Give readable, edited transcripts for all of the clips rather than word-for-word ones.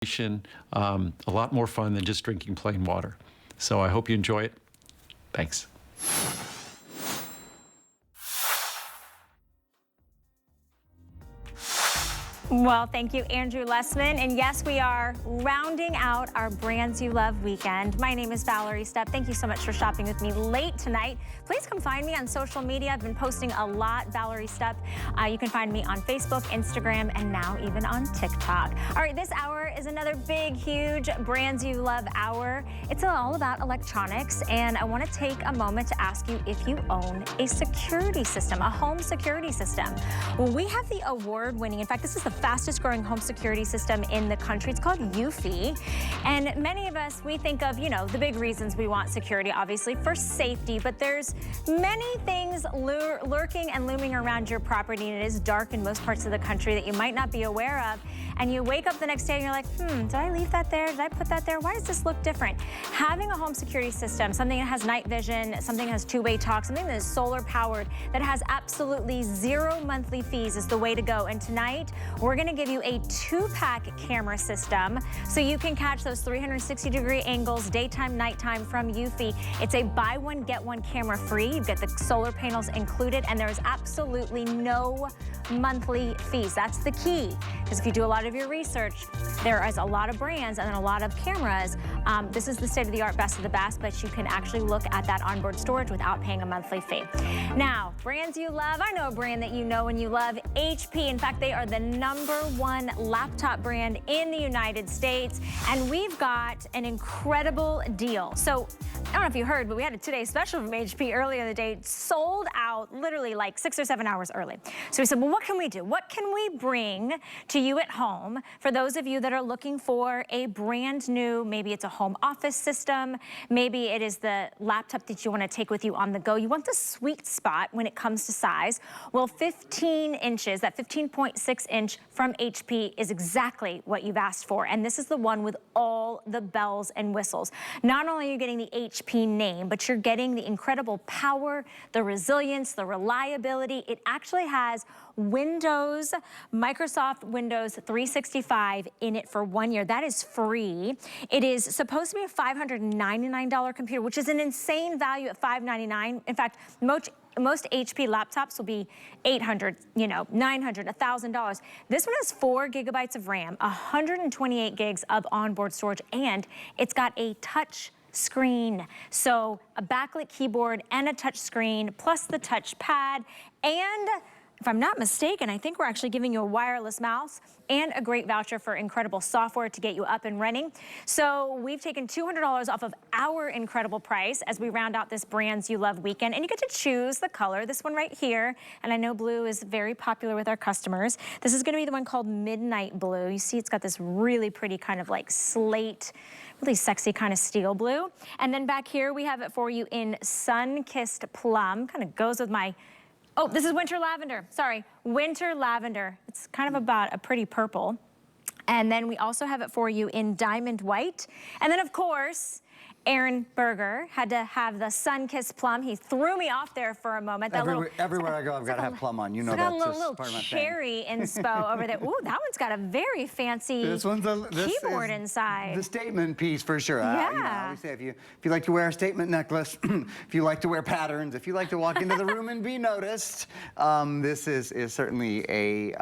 a lot more fun than just drinking plain water. So I hope you enjoy it. Thanks. Well, thank you, Andrew Lessman. And yes, we are rounding out our Brands You Love weekend. My name is Valerie Stepp. Thank you so much for shopping with me late tonight. Please come find me on social media. I've been posting a lot, Valerie Stepp. You can find me on Facebook, Instagram, and now even on TikTok. All right, this hour is another big, huge Brands You Love hour. It's all about electronics, and I want to take a moment to ask you if you own a security system, a home security system. Well, we have the award-winning, in fact, this is the fastest growing home security system in the country. It's called Eufy. And many of us, we think of, you know, the big reasons we want security, obviously, for safety, but there's many things lurking and looming around your property, and it is dark in most parts of the country that you might not be aware of. And you wake up the next day and you're like, did I leave that there? Did I put that there? Why does this look different? Having a home security system, something that has night vision, something that has two-way talk, something that is solar powered, that has absolutely zero monthly fees is the way to go. And tonight, we're gonna give you a 2-pack camera system so you can catch those 360-degree angles, daytime, nighttime from Eufy. It's a buy one, get one camera free. You get the solar panels included, and there is absolutely no monthly fees. That's the key, because if you do a lot of your research, there is a lot of brands and then a lot of cameras. This is the state-of-the-art best of the best, but you can actually look at that onboard storage without paying a monthly fee. Now, brands you love, I know a brand that you know and you love, HP. In fact, they are the #1 laptop brand in the United States, and we've got an incredible deal. So, I don't know if you heard, but we had a Today Special from HP earlier in the day, sold out literally like 6 or 7 hours early. So we said, well, what can we do? What can we bring to you at home for those of you that are looking for a brand new, maybe it's a home office system, maybe it is the laptop that you want to take with you on the go. You want the sweet spot when it comes to size. Well, 15 inches, that 15.6 inch from HP is exactly what you've asked for. And this is the one with all the bells and whistles. Not only are you getting the HP name, but you're getting the incredible power, the resilience, the reliability. It actually has Microsoft Windows 365 in it for 1 year. That is free. It is supposed to be a $599 computer, which is an insane value at $599. In fact, most HP laptops will be $800, $900, $1,000. This one has 4 gigabytes of RAM, 128 gigs of onboard storage, and it's got a touch screen. So a backlit keyboard and a touch screen, plus the touch pad, and if I'm not mistaken, I think we're actually giving you a wireless mouse and a great voucher for incredible software to get you up and running. So we've taken $200 off of our incredible price as we round out this Brands You Love weekend, and you get to choose the color, this one right here, and I know blue is very popular with our customers. This is gonna be the one called Midnight Blue. You see it's got this really pretty kind of like slate, really sexy kind of steel blue. And then back here we have it for you in Sun-Kissed Plum, kind of goes with my, oh, this is Winter Lavender. Sorry, Winter Lavender. It's kind of about a pretty purple. And then we also have it for you in Diamond White. And then, of course, Aaron Berger had to have the Sun-Kissed Plum. He threw me off there for a moment. Everywhere I go, I've got to have plum on. You know that's just little part of my cherry inspo over there. Ooh, that one's got a very fancy keyboard inside. The statement piece for sure. Yeah. I always say if you like to wear a statement necklace, if you like to wear patterns, if you like to walk into the room and be noticed, this is certainly a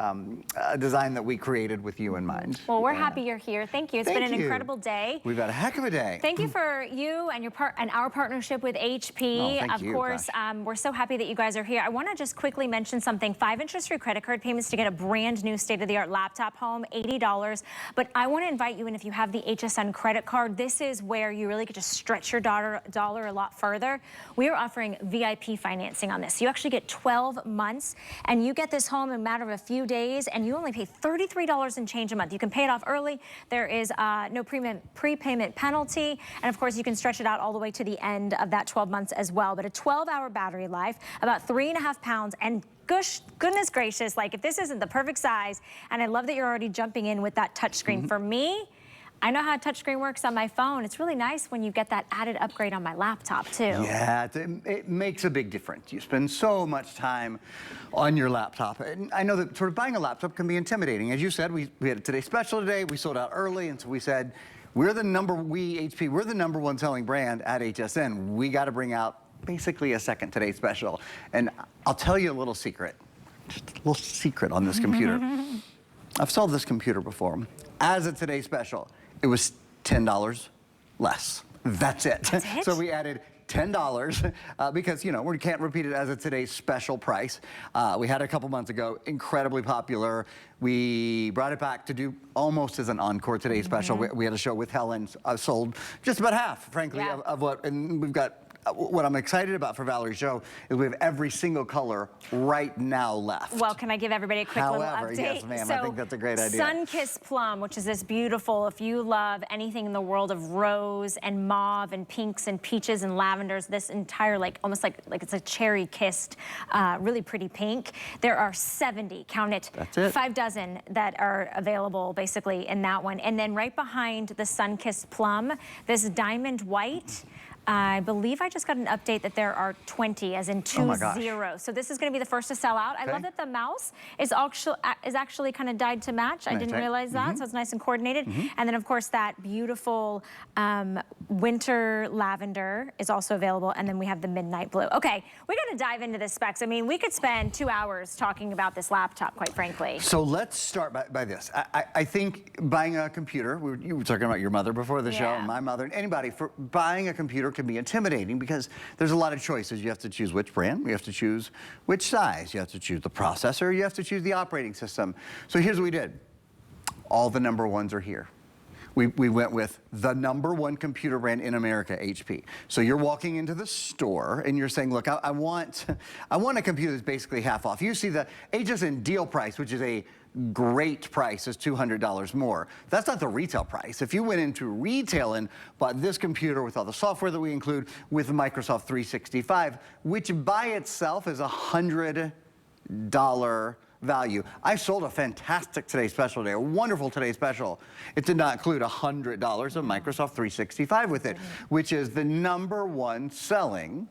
design that we created with you in mind. Well, we're happy you're here. Thank you. It's been an incredible day. We've had a heck of a day. Thank you for you and our partnership with HP. Of course, we're so happy that you guys are here. I want to just quickly mention something. 5 interest-free credit card payments to get a brand new state-of-the-art laptop home, $80. But I want to invite you in, if you have the HSN credit card, this is where you really get to stretch your dollar a lot further. We are offering VIP financing on this. You actually get 12 months, and you get this home in a matter of a few days, and you only pay $33 and change a month. You can pay it off early. There is no prepayment penalty, and of course, you can stretch it out all the way to the end of that 12 months as well. But a 12-hour battery life, about 3.5 pounds, and goodness gracious, like if this isn't the perfect size, and I love that you're already jumping in with that touchscreen. For me, I know how a touchscreen works on my phone. It's really nice when you get that added upgrade on my laptop too. Yeah, it makes a big difference. You spend so much time on your laptop. And I know that sort of buying a laptop can be intimidating. As you said, we had a Today Special today. We sold out early, and so we said, we're the number one selling brand at HSN. We got to bring out basically a second Today Special. And I'll tell you a little secret, just a little secret on this computer. I've sold this computer before. As a Today Special, it was $10 less. That's it. That's it? So we added $10 because, you know, we can't repeat it as a Today's Special price. We had it a couple months ago, incredibly popular. We brought it back to do almost as an encore Today's Special. We had a show with Helen, sold just about half, frankly, of what, and we've got, what I'm excited about for Valerie's show is we have every single color right now left. Well, can I give everybody a quick little update? Yes, ma'am, I think that's a great idea. Sun-Kissed Plum, which is this beautiful, if you love anything in the world of rose and mauve and pinks and peaches and lavenders, this entire, almost like it's a cherry-kissed, really pretty pink. There are 70, count it, that's it, 5 dozen that are available basically in that one. And then right behind the Sun-Kissed Plum, this diamond white, I believe I just got an update that there are 20, as in 20. So this is going to be the first to sell out. Okay. I love that the mouse is actually kind of dyed to match. I didn't realize that, so it's nice and coordinated. And then, of course, that beautiful winter lavender is also available. And then we have the midnight blue. Okay, we got to dive into the specs. I mean, we could spend 2 hours talking about this laptop, quite frankly. So let's start by this. I think buying a computer, you were talking about your mother before the show, and my mother, and anybody, for buying a computer can be intimidating because there's a lot of choices. You have to choose which brand, you have to choose which size, you have to choose the processor, you have to choose the operating system. So here's what we did. All the number ones are here. We went with the number one computer brand in America, HP. So you're walking into the store and you're saying, look, I want a computer that's basically half off. You see the HSN deal price, which is a great price, is $200 more. That's not the retail price. If you went into retail and bought this computer with all the software that we include with Microsoft 365, which by itself is $100 value. I sold a fantastic Today Special today, a wonderful Today Special. It did not include $100 of Microsoft 365 with it, which is the number one selling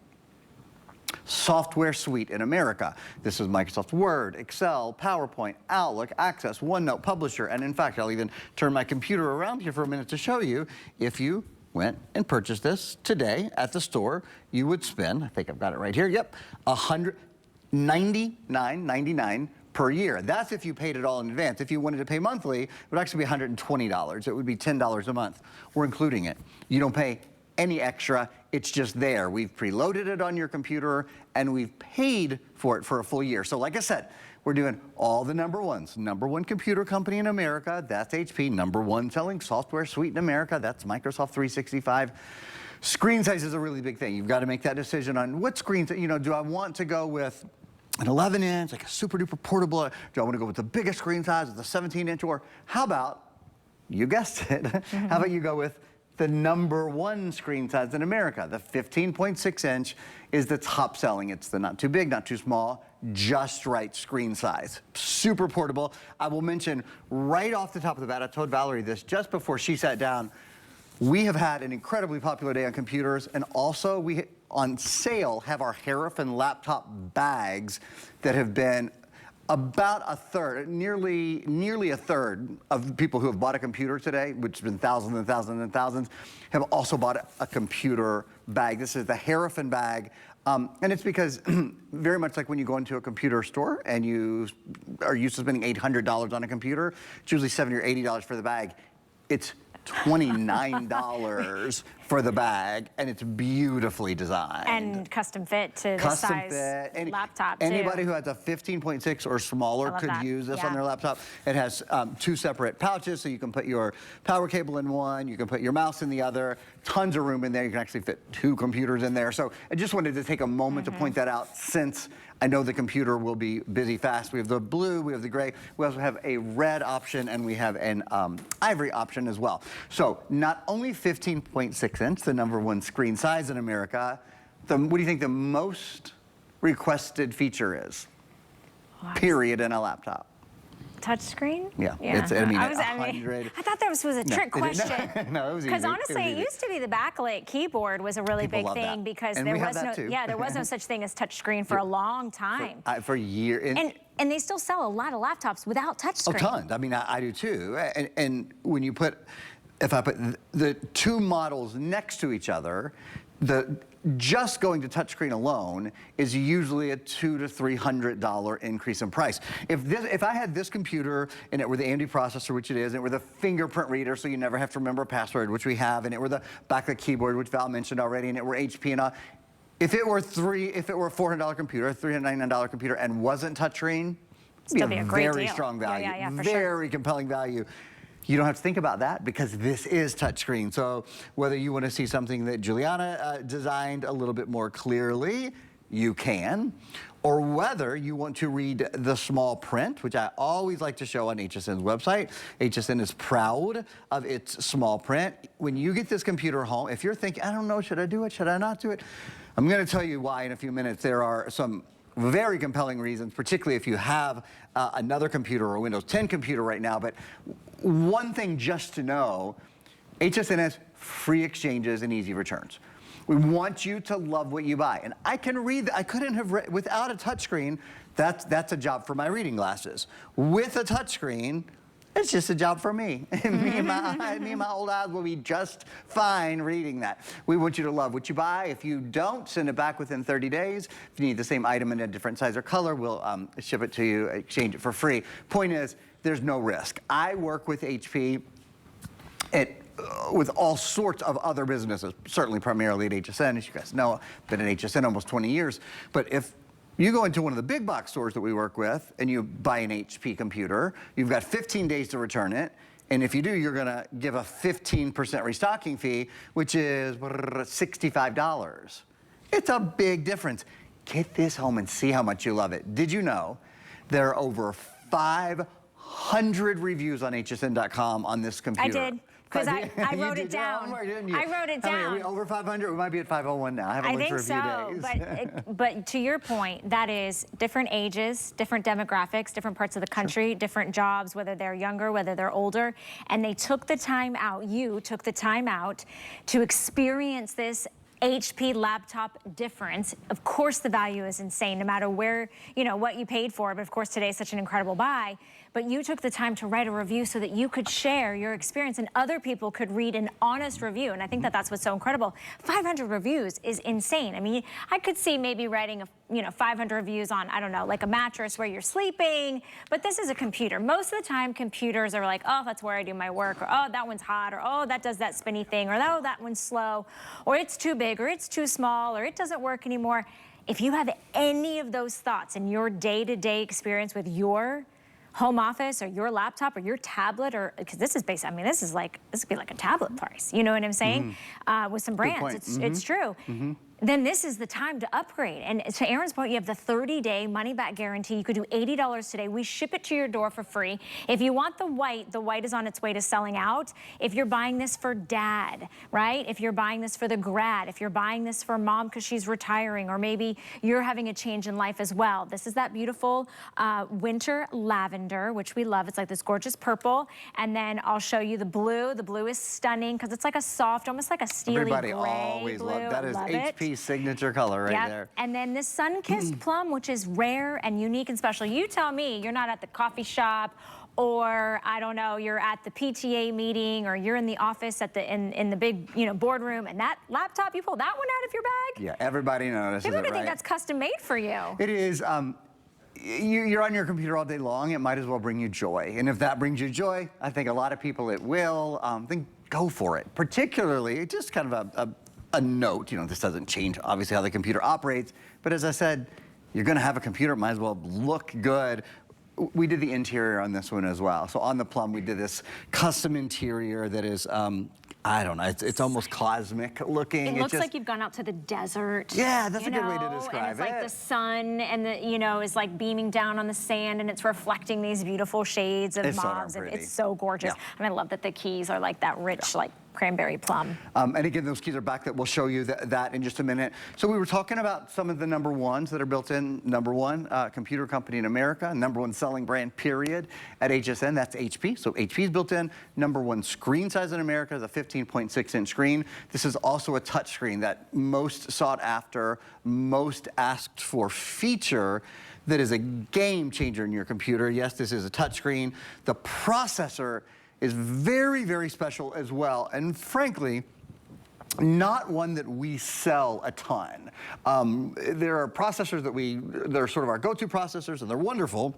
software suite in America. This is Microsoft Word, Excel, PowerPoint, Outlook, Access, OneNote, Publisher, and in fact, I'll even turn my computer around here for a minute to show you. If you went and purchased this today at the store, you would spend, I think I've got it right here, yep, $199.99 per year. That's if you paid it all in advance. If you wanted to pay monthly, it would actually be $120. It would be $10 a month. We're including it. You don't pay any extra, it's just there. We've preloaded it on your computer and we've paid for it for a full year. So like I said, we're doing all the number ones. Number one computer company in America, that's HP. Number one selling software suite in America, that's Microsoft 365. Screen size is a really big thing. You've got to make that decision on what screen, do I want to go with an 11-inch, like a super duper portable? Do I want to go with the biggest screen size, the 17-inch, or how about, you guessed it, how about you go with the number one screen size in America? The 15.6-inch is the top selling. It's the not too big, not too small, just right screen size. Super portable. I will mention right off the top of the bat, I told Valerie this just before she sat down, we have had an incredibly popular day on computers, and also we on sale have our Harriff laptop bags that have been about a third, nearly a third of people who have bought a computer today, which has been thousands and thousands and thousands, have also bought a computer bag. This is the Harriff bag. And it's because very much like when you go into a computer store and you are used to spending $800 on a computer, it's usually $70 or $80 for the bag. It's $29 for the bag, and it's beautifully designed. And custom fit to the size laptop, Anybody who has a 15.6 or smaller could use this on their laptop. It has 2 separate pouches, so you can put your power cable in one, you can put your mouse in the other, tons of room in there. You can actually fit 2 computers in there. So I just wanted to take a moment to point that out, since I know the computer will be busy fast. We have the blue, we have the gray, we also have a red option, and we have an ivory option as well. So not only 15.6-inch, the number one screen size in America, what do you think the most requested feature is? Period in a laptop. Touchscreen? Yeah. It's, I mean, I 100. thought that was a trick question. No, it was easy. Because honestly, it used to be the backlit keyboard was a really People big love thing that. because And there we have was that no, too. there was no such thing as touchscreen for a long time. For years. And they still sell a lot of laptops without touchscreen. Oh, tons. I mean, I do too. And when you put, if I put the two models next to each other, just going to touchscreen alone is usually a $200 to $300 increase in price. If I had this computer and it were the AMD processor, which it is, and it were the fingerprint reader, so you never have to remember a password, which we have, and it were the backlit keyboard, which Val mentioned already, and it were HP and all. If it were a $400 computer, a $399 computer, and wasn't touchscreen, Still be a great very deal. strong value, Yeah, for very sure. compelling value. You don't have to think about that because this is touchscreen. So whether you want to see something that Juliana designed a little bit more clearly, you can. Or whether you want to read the small print, which I always like to show on HSN's website. HSN is proud of its small print. When you get this computer home, if you're thinking, I don't know, should I do it, should I not do it? I'm going to tell you why in a few minutes. There are some very compelling reasons, particularly if you have another computer or a Windows 10 computer right now. But one thing just to know, HSN has free exchanges and easy returns. We want you to love what you buy. And I can read, I couldn't have read, without a touchscreen, that's a job for my reading glasses. With a touchscreen, it's just a job for me. me and my old eyes will be just fine reading that. We want you to love what you buy. If you don't, send it back within 30 days. If you need the same item in a different size or color, we'll ship it to you, exchange it for free. Point is, there's no risk. I work with HP with all sorts of other businesses, certainly primarily at HSN. As you guys know, I've been at HSN almost 20 years. But if you go into one of the big box stores that we work with and you buy an HP computer, you've got 15 days to return it. And if you do, you're gonna give a 15% restocking fee, which is $65. It's a big difference. Get this home and see how much you love it. Did you know there are over 500 reviews on hsn.com on this computer? I did. Because I wrote it down. I wrote it down. Are we over 500? We might be at 501 now. I haven't looked for a few days. But to your point, that is different ages, different demographics, different parts of the country, different jobs, whether they're younger, whether they're older. And they took the time out, you took the time out to experience this HP laptop difference. Of course, the value is insane, no matter where, you know, what you paid for. But of course, today is such an incredible buy. But you took the time to write a review so that you could share your experience and other people could read an honest review. And I think that that's what's so incredible. 500 reviews is insane. I mean, I could see maybe writing 500 reviews on, I don't know, like a mattress where you're sleeping. But this is a computer. Most of the time, computers are like, oh, that's where I do my work, or oh, that one's hot, or oh, that does that spinny thing, or oh, that one's slow, or it's too big, or it's too small, or it doesn't work anymore. If you have any of those thoughts in your day-to-day experience with your home office or your laptop or your tablet, or because this is based, I mean, this would be like a tablet price. You know what I'm saying? With some brands, it's true. Then this is the time to upgrade. And to Aaron's point, you have the 30-day money-back guarantee. You could do $80 today. We ship it to your door for free. If you want the white is on its way to selling out. If you're buying this for dad, right? If you're buying this for the grad, if you're buying this for mom because she's retiring, or maybe you're having a change in life as well. This is that beautiful winter lavender, which we love. It's like this gorgeous purple. And then I'll show you the blue. The blue is stunning because it's like a soft, almost like a steely Everybody gray always blue. loves that. Is love HP signature color right there. And then this sun-kissed plum, which is rare and unique and special. You tell me, you're not at the coffee shop, or I don't know, you're at the PTA meeting, or you're in the office at in the big boardroom, and that laptop, you pull that one out of your bag. Yeah, everybody notices it, People right? think that's custom made for you. It is. You're on your computer all day long. It might as well bring you joy. And if that brings you joy, I think a lot of people it will. Then go for it. Particularly, just kind of a note, this doesn't change obviously how the computer operates, but as I said, you're gonna have a computer, it might as well look good. We did the interior on this one as well. So on the Plum, we did this custom interior that is, I don't know, it's almost cosmic looking. It looks like you've gone out to the desert. Yeah, that's a good way to describe it. And it's like the sun and is like beaming down on the sand, and it's reflecting these beautiful shades of mauves. So It's so gorgeous. Yeah. And I love that the keys are like that rich, like cranberry plum. And again, those keys are back. That we'll show you that in just a minute. So we were talking about some of the number ones that are built in. Number one computer company in America, number one selling brand, period, at HSN. That's HP. So HP's built in. Number one screen size in America is a 15.6-inch screen. This is also a touch screen, that most sought after, most asked for feature that is a game changer in your computer. Yes, this is a touchscreen. The processor is very, very special as well. And frankly, not one that we sell a ton. There are processors that are sort of our go-to processors, and they're wonderful.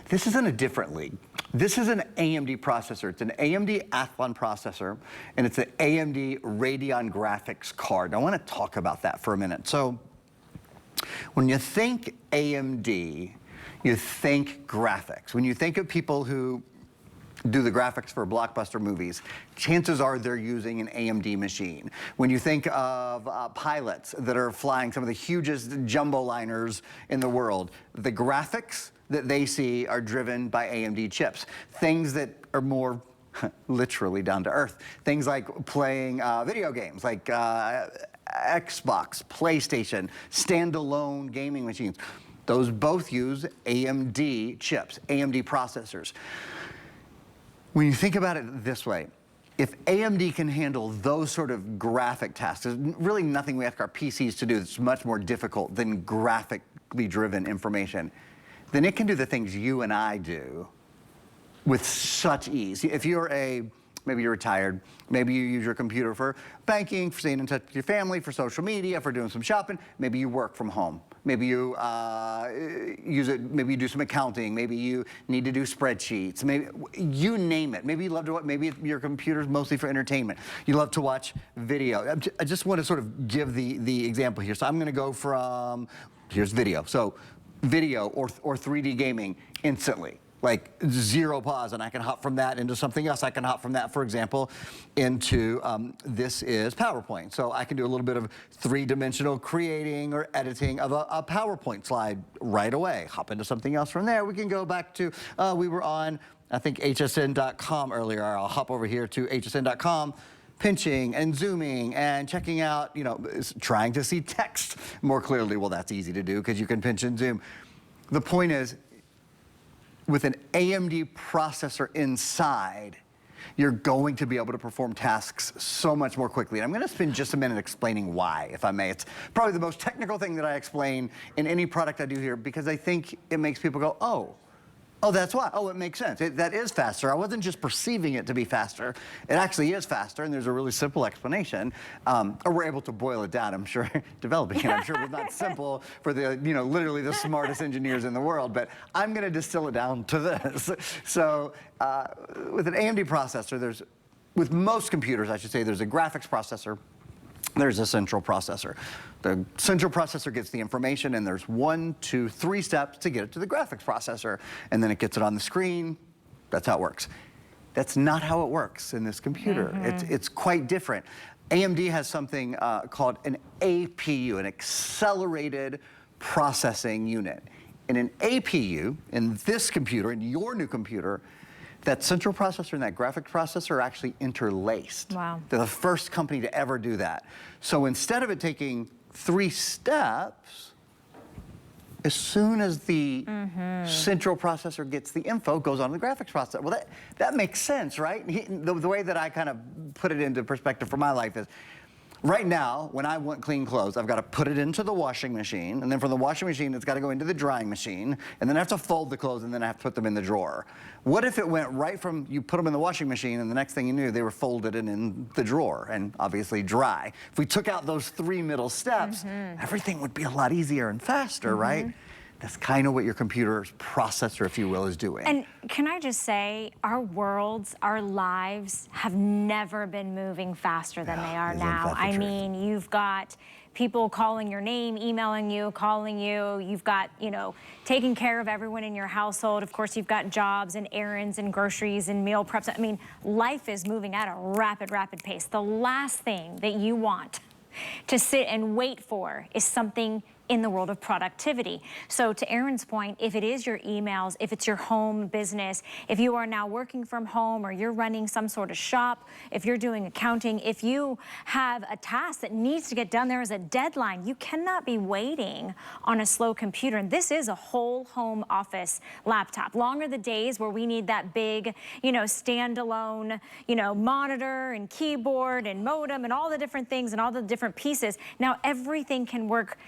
This is in a different league. This is an AMD processor. It's an AMD Athlon processor, and it's an AMD Radeon graphics card. Now, I want to talk about that for a minute. So, when you think AMD, you think graphics. When you think of people who do the graphics for blockbuster movies, chances are they're using an AMD machine. When you think of pilots that are flying some of the hugest jumbo liners in the world, the graphics that they see are driven by AMD chips. Things that are more literally down to earth. Things like playing video games, like Xbox, PlayStation, standalone gaming machines. Those both use AMD chips, AMD processors. When you think about it this way, if AMD can handle those sort of graphic tasks, there's really nothing we ask our PCs to do that's much more difficult than graphically driven information, then it can do the things you and I do with such ease. If you're maybe you're retired, maybe you use your computer for banking, for staying in touch with your family, for social media, for doing some shopping, maybe you work from home. Maybe you use it, maybe you do some accounting, maybe you need to do spreadsheets, maybe you name it. Maybe you love to watch, maybe your computer's mostly for entertainment. You love to watch video. I just want to sort of give the example here. So I'm going to go from, here's video. So video or 3D gaming instantly. Like zero pause, and I can hop from that into something else. I can hop from that, for example, into this is PowerPoint. So I can do a little bit of three-dimensional creating or editing of a PowerPoint slide right away. Hop into something else from there. We can go back to, we were on, I think, hsn.com earlier. I'll hop over here to hsn.com. Pinching and zooming and checking out, trying to see text more clearly. Well, that's easy to do because you can pinch and zoom. The point is, with an AMD processor inside, you're going to be able to perform tasks so much more quickly. And I'm going to spend just a minute explaining why, if I may. It's probably the most technical thing that I explain in any product I do here, because I think it makes people go, oh, that's why. Oh, it makes sense. That is faster. I wasn't just perceiving it to be faster. It actually is faster, and there's a really simple explanation. Or we're able to boil it down. I'm sure developing it, I'm sure was not simple for the, literally the smartest engineers in the world. But I'm going to distill it down to this. So with an AMD processor, with most computers, I should say, there's a graphics processor. There's a central processor. The central processor gets the information, and there's 1, 2, 3 steps to get it to the graphics processor. And then it gets it on the screen. That's how it works. That's not how it works in this computer. It's quite different. AMD has something called an APU, an accelerated processing unit. In an APU, in this computer, in your new computer, that central processor and that graphics processor are actually interlaced. Wow. They're the first company to ever do that. So instead of it taking 3 steps, as soon as the central processor gets the info, it goes on to the graphics processor. Well, that makes sense, right? The way that I kind of put it into perspective for my life is, right now, when I want clean clothes, I've got to put it into the washing machine, and then from the washing machine, it's got to go into the drying machine, and then I have to fold the clothes, and then I have to put them in the drawer. What if it went right from, you put them in the washing machine, and the next thing you knew, they were folded and in the drawer, and obviously dry. If we took out those 3 middle steps, everything would be a lot easier and faster, right? That's kind of what your computer's processor, if you will, is doing. And can I just say, our worlds, our lives have never been moving faster than they are now. I mean, you've got people calling your name, emailing you, calling you. You've got, taking care of everyone in your household. Of course, you've got jobs and errands and groceries and meal preps. I mean, life is moving at a rapid, rapid pace. The last thing that you want to sit and wait for is something in the world of productivity. So to Erin's point, if it is your emails, if it's your home business, if you are now working from home or you're running some sort of shop, if you're doing accounting, if you have a task that needs to get done, there is a deadline. You cannot be waiting on a slow computer. And this is a whole home office laptop. Longer the days where we need that big, you know, standalone, you know, monitor and keyboard and modem and all the different things and all the different pieces. Now everything can work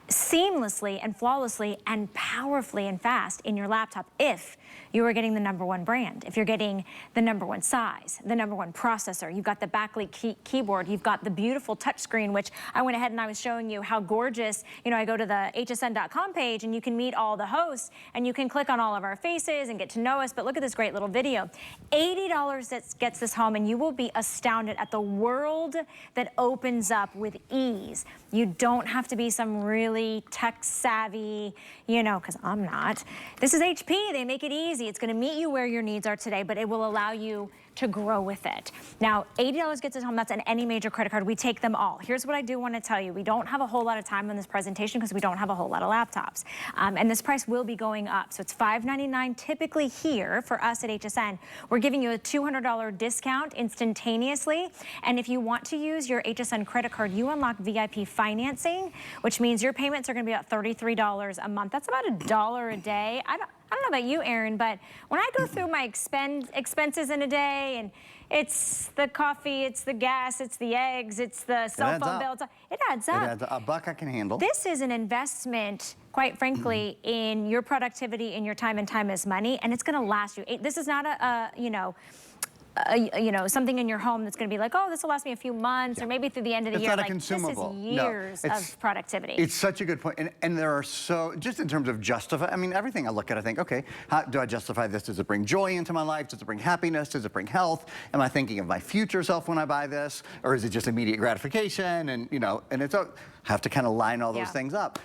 seamlessly and flawlessly and powerfully and fast in your laptop if you are getting the #1 brand, if you're getting the #1 size, the #1 processor, you've got the backlit keyboard, you've got the beautiful touchscreen, which I went ahead and I was showing you how gorgeous, you know, I go to the hsn.com page and you can meet all the hosts and you can click on all of our faces and get to know us, but look at this great little video. $80 that gets this home and you will be astounded at the world that opens up with ease. You don't have to be some really tech savvy, you know, because I'm not. This is HP, they make it easy. It's gonna meet you where your needs are today, but it will allow you to grow with it. Now, $80 gets us home. That's on any major credit card. We take them all. Here's what I do want to tell you. We don't have a whole lot of time on this presentation because we don't have a whole lot of laptops. And this price will be going up. So it's $599 typically here for us at HSN. We're giving you a $200 discount instantaneously. And if you want to use your HSN credit card, you unlock VIP financing, which means your payments are going to be about $33 a month. That's about $1 a day. I don't know about you, Erin, but when I go through my expenses in a day, and it's the coffee, it's the gas, it's the eggs, it's the cell phone bill, it adds up. It adds up. A buck I can handle. This is an investment, quite frankly, in your productivity, in your time, and time is money, and it's going to last you. This is not you know, something in your home that's going to be like, oh, this will last me a few months or maybe through the end of the year. It's not like, a consumable. This is years of productivity. It's such a good point. And there are so, just in terms of justify, I mean, everything I look at, I think, okay, how do I justify this? Does it bring joy into my life? Does it bring happiness? Does it bring health? Am I thinking of my future self when I buy this? Or is it just immediate gratification? And, you know, and it's, have to kind of line all those things up.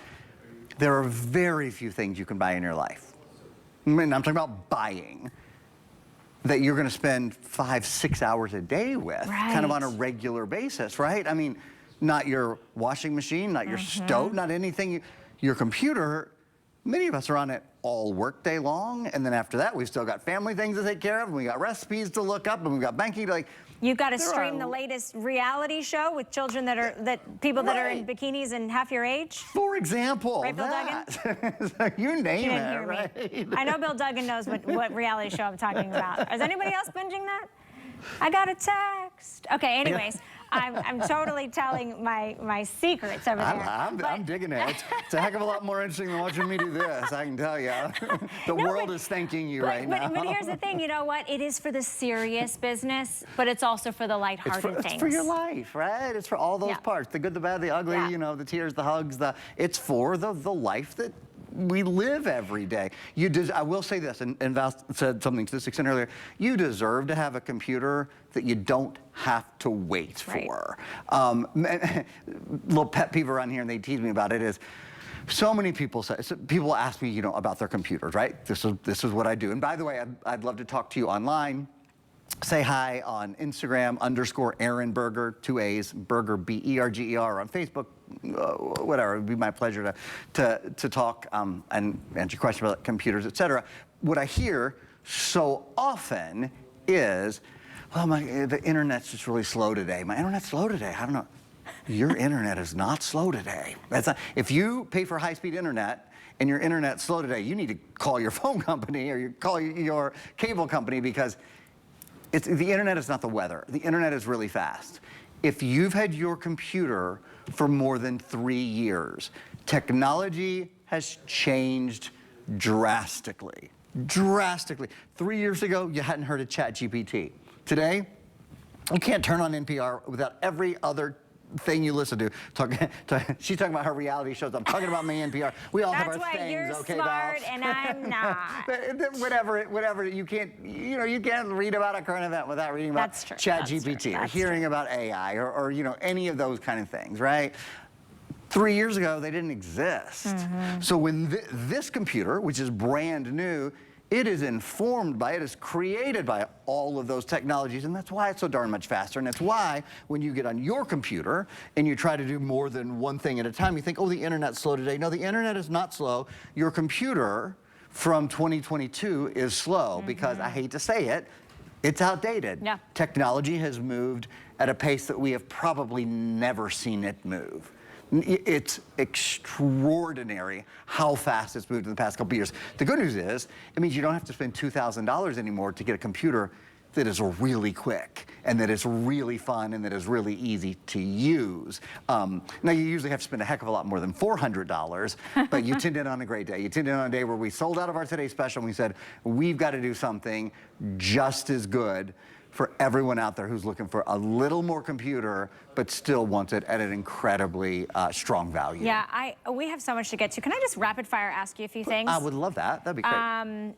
There are very few things you can buy in your life. I mean, I'm talking about buying, that you're going to spend 5-6 hours a day with, kind of on a regular basis, right? I mean, not your washing machine, not your stove, not anything. Your computer, many of us are on it all work day long, and then after that, we've still got family things to take care of, and we got recipes to look up, and we've got banking to, like. You've got to stream the latest reality show with children that are, people that are in bikinis and half your age. For example, right, Bill Duggan? You name it, hear right? Me. I know Bill Duggan knows what reality show I'm talking about. Is anybody else binging that? I got a text. Okay, anyways. I'm totally telling my secrets over there. I'm digging it. It's a heck of a lot more interesting than watching me do this, I can tell you. The world is thanking you right now. But here's the thing, you know what? It is for the serious business, but it's also for the lighthearted things. It's for your life, right? It's for all those parts, the good, the bad, the ugly, you know, the tears, the hugs, it's for the life that we live every day. I will say this, and Val said something to this extent earlier, you deserve to have a computer that you don't have to wait for. Little pet peeve around here, and they tease me about it, is so many people people ask me, you know, about their computers, right? This is what I do. And by the way, I'd love to talk to you online. Say hi on Instagram, _Erin Berger, 2 A's, Berger, B-E-R-G-E-R, on Facebook, whatever. It would be my pleasure to talk and answer questions about computers, et cetera. What I hear so often is, well, the internet's just really slow today. My internet's slow today. I don't know. Your internet is not slow today. That's not, if you pay for high-speed internet and your internet's slow today, you need to call your phone company or you call your cable company, because the internet is not the weather. The internet is really fast. If you've had your computer for more than 3 years, technology has changed drastically. Drastically. 3 years ago, you hadn't heard of ChatGPT. Today, you can't turn on NPR without every other thing you listen to. She's talking about her reality shows. I'm talking about my NPR. We all have our things, okay, Val? That's why you're smart and I'm not. whatever. You can't read about a current event without reading about ChatGPT or hearing about AI or you know, any of those kind of things, right? 3 years ago, they didn't exist. So when this computer, which is brand new, It is informed by, it is created by all of those technologies, and that's why it's so darn much faster. And it's why when you get on your computer and you try to do more than one thing at a time, you think, oh, the internet's slow today. No, the internet is not slow. Your computer from 2022 is slow because, I hate to say it, it's outdated. Yeah. Technology has moved at a pace that we have probably never seen it move. It's extraordinary how fast it's moved in the past couple of years. The good news is, it means you don't have to spend $2,000 anymore to get a computer that is really quick and that is really fun and that is really easy to use. Now you usually have to spend a heck of a lot more than $400, but you tuned in on a great day. You tuned in on a day where we sold out of our Today Special and we said, we've got to do something just as good for everyone out there who's looking for a little more computer, but still wants it at an incredibly strong value. Yeah, we have so much to get to. Can I just rapid fire ask you a few things? I would love that. That'd be great.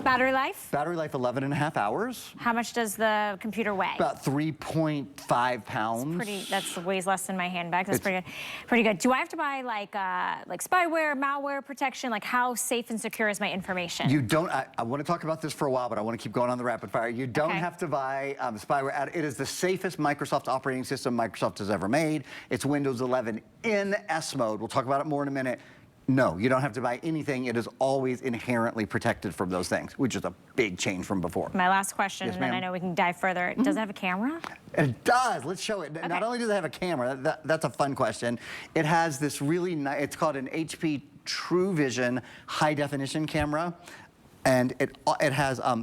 Battery life? Battery life, 11.5 hours. How much does the computer weigh? About 3.5 pounds. That weighs less than my handbag. That's pretty good. Pretty good. Do I have to buy like spyware, malware protection? Like how safe and secure is my information? You don't, I want to talk about this for a while, but I want to keep going on the rapid fire. You don't have to buy spyware. It is the safest Microsoft operating system Microsoft has ever made. It's Windows 11 in S mode. We'll talk about it more in a minute. No, you don't have to buy anything. It is always inherently protected from those things, which is a big change from before. My last question, Yes, and then I know we can dive further. Does it have a camera? It does. Let's show it. Okay. Not only does it have a camera, that's a fun question. It has this really nice, it's called an HP True Vision high definition camera. And it has a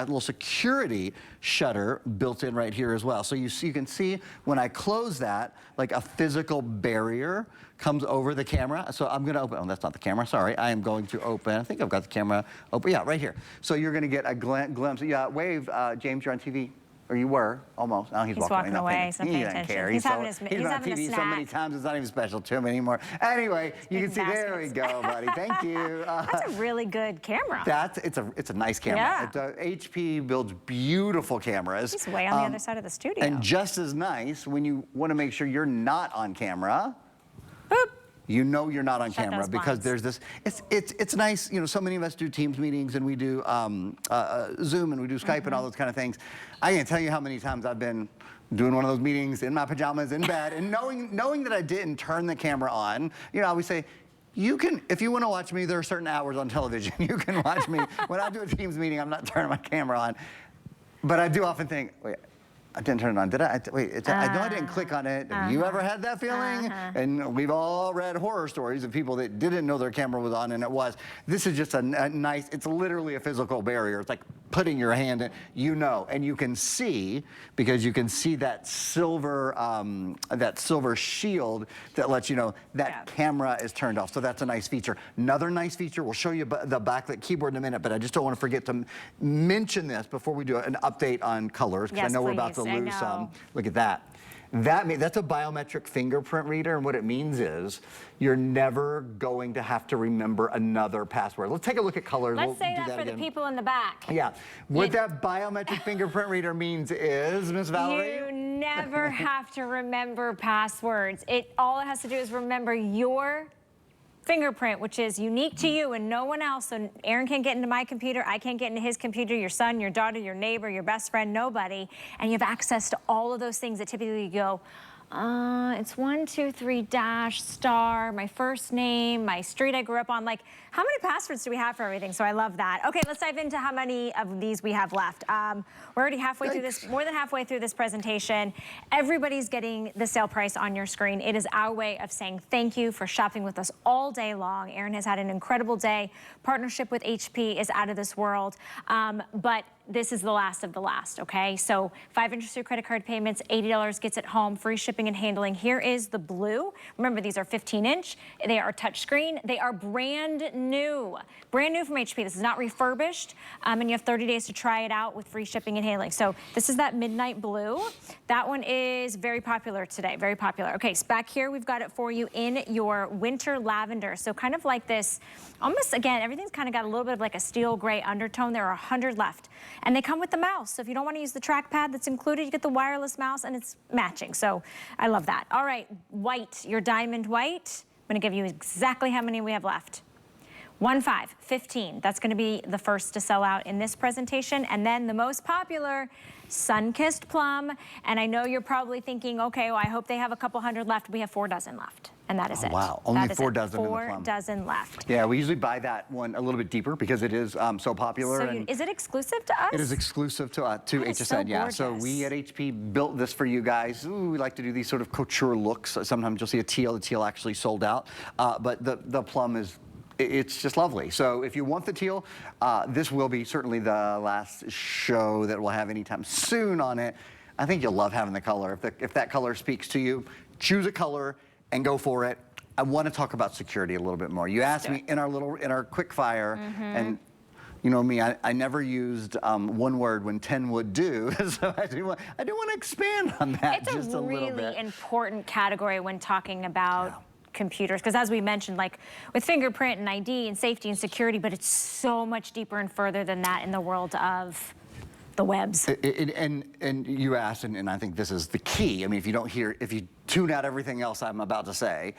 little security shutter built in right here as well. So you can see when I close that, like a physical barrier comes over the camera. So I'm gonna open, oh, that's not the camera, sorry. I am going to open, I think I've got the camera open, yeah, right here. So you're gonna get a glimpse, yeah, wave, James, you're on TV. Or you were, almost. Oh, he's walking away. He's not paying attention. He's having on TV so many times, it's not even special to him anymore. Anyway, you can see, there we go, buddy. Thank you. That's a really good camera. It's a nice camera. Yeah. HP builds beautiful cameras. He's way on the other side of the studio. And just as nice, when you want to make sure you're not on camera, boop. You know you're not on Shut camera those because blinds. there's this, it's nice, you know, so many of us do Teams meetings and we do Zoom and we do Skype and all those kind of things. I can't tell you how many times I've been doing one of those meetings in my pajamas in bed and knowing that I didn't turn the camera on. You know, I always say, you can, if you want to watch me, there are certain hours on television you can watch me. When I do a Teams meeting, I'm not turning my camera on. But I do often think, wait, I didn't turn it on, did I? Wait, I know I didn't click on it. Have you ever had that feeling? And we've all read horror stories of people that didn't know their camera was on and it was. This is just a nice, it's literally a physical barrier. It's like putting your hand in, you know, and you can see, because you can see that silver shield that lets you know that camera is turned off. So that's a nice feature. Another nice feature, we'll show you the backlit keyboard in a minute, but I just don't want to forget to mention this before we do an update on colors, because I know we're about to lose some. Look at that. That's a biometric fingerprint reader, and what it means is you're never going to have to remember another password. Let's take a look at colors. Let's say that for the people in the back. Yeah. What that biometric fingerprint reader means is, Miss Valerie? You never have to remember passwords. All it has to do is remember your fingerprint, which is unique to you and no one else. So Aaron can't get into my computer, I can't get into his computer, your son, your daughter, your neighbor, your best friend, nobody. And you have access to all of those things that typically go, it's 123 dash star, my first name, my street I grew up on. Like, how many passwords do we have for everything? So I love that. Okay, let's dive into how many of these we have left. We're already halfway through this, more than halfway through this presentation. Everybody's getting the sale price on your screen. It is our way of saying thank you for shopping with us all day long. Aaron has had an incredible day. Partnership with HP is out of this world. But this is the last of the last, okay? So 5 interest-free credit card payments, $80 gets it home, free shipping and handling. Here is the blue. Remember, these are 15-inch. They are touchscreen. They are brand new from HP. This is not refurbished, and you have 30 days to try it out with free shipping and handling. So this is that midnight blue. That one is very popular today, very popular. Okay, so back here, we've got it for you in your winter lavender. So kind of like this, almost, again, everything's kind of got a little bit of like a steel gray undertone. There are 100 left. And they come with the mouse. So if you don't want to use the trackpad that's included, you get the wireless mouse and it's matching. So I love that. All right, white, your diamond white. I'm going to give you exactly how many we have left. 15. That's going to be the first to sell out in this presentation. And then the most popular, Sun-Kissed Plum. And I know you're probably thinking, okay, well, I hope they have a couple hundred left. We have 4 dozen left. And that is it. Wow, only that 4 is dozen in the Four plum. dozen left. Yeah, we usually buy that one a little bit deeper because it is so popular. So and is it exclusive to us? it is exclusive to That is so HSN, yeah. So gorgeous. we at HP built this for you guys. Ooh, we like to do these sort of couture looks. Sometimes you'll see a teal. The teal actually sold out, but the plum is. It's just lovely. So if you want the teal, this will be certainly the last show that we'll have anytime soon on it. I think you'll love having the color. If that color speaks to you, choose a color and go for it. I want to talk about security a little bit more. You asked me in our quick fire, and you know me, I never used one word when 10 would do. So I do want to expand on that It's just a little bit. It's a really important category when talking about computers, because as we mentioned, like with fingerprint and ID and safety and security, but it's so much deeper and further than that in the world of the webs. And you asked, and I think this is the key. I mean, if you tune out everything else I'm about to say,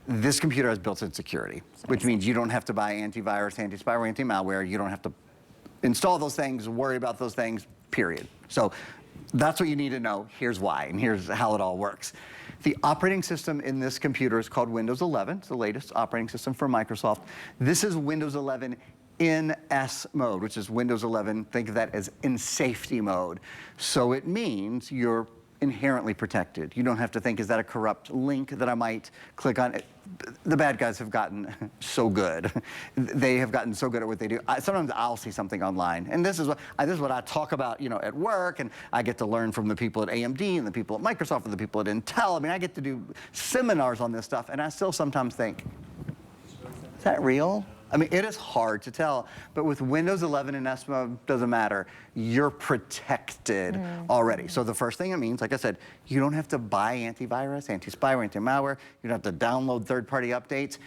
this computer has built-in security, which means you don't have to buy antivirus, anti-spyware, anti-malware. You don't have to install those things, worry about those things, period. So that's what you need to know. Here's why, and here's how it all works. The operating system in this computer is called Windows 11. It's the latest operating system from Microsoft. This is Windows 11 in S mode, which is Windows 11, think of that as in safety mode. So it means you're inherently protected. You don't have to think, is that a corrupt link that I might click on? The bad guys have gotten so good. They have gotten so good at what they do. Sometimes I'll see something online, and this is what I talk about, you know, at work, and I get to learn from the people at AMD and the people at Microsoft and the people at Intel. I mean, I get to do seminars on this stuff, and I still sometimes think, is that real? I mean, it is hard to tell, but with Windows 11 in S mode, doesn't matter. You're protected already. So the first thing it means, like I said, you don't have to buy antivirus, anti-spyware, anti-malware. You don't have to download third-party updates.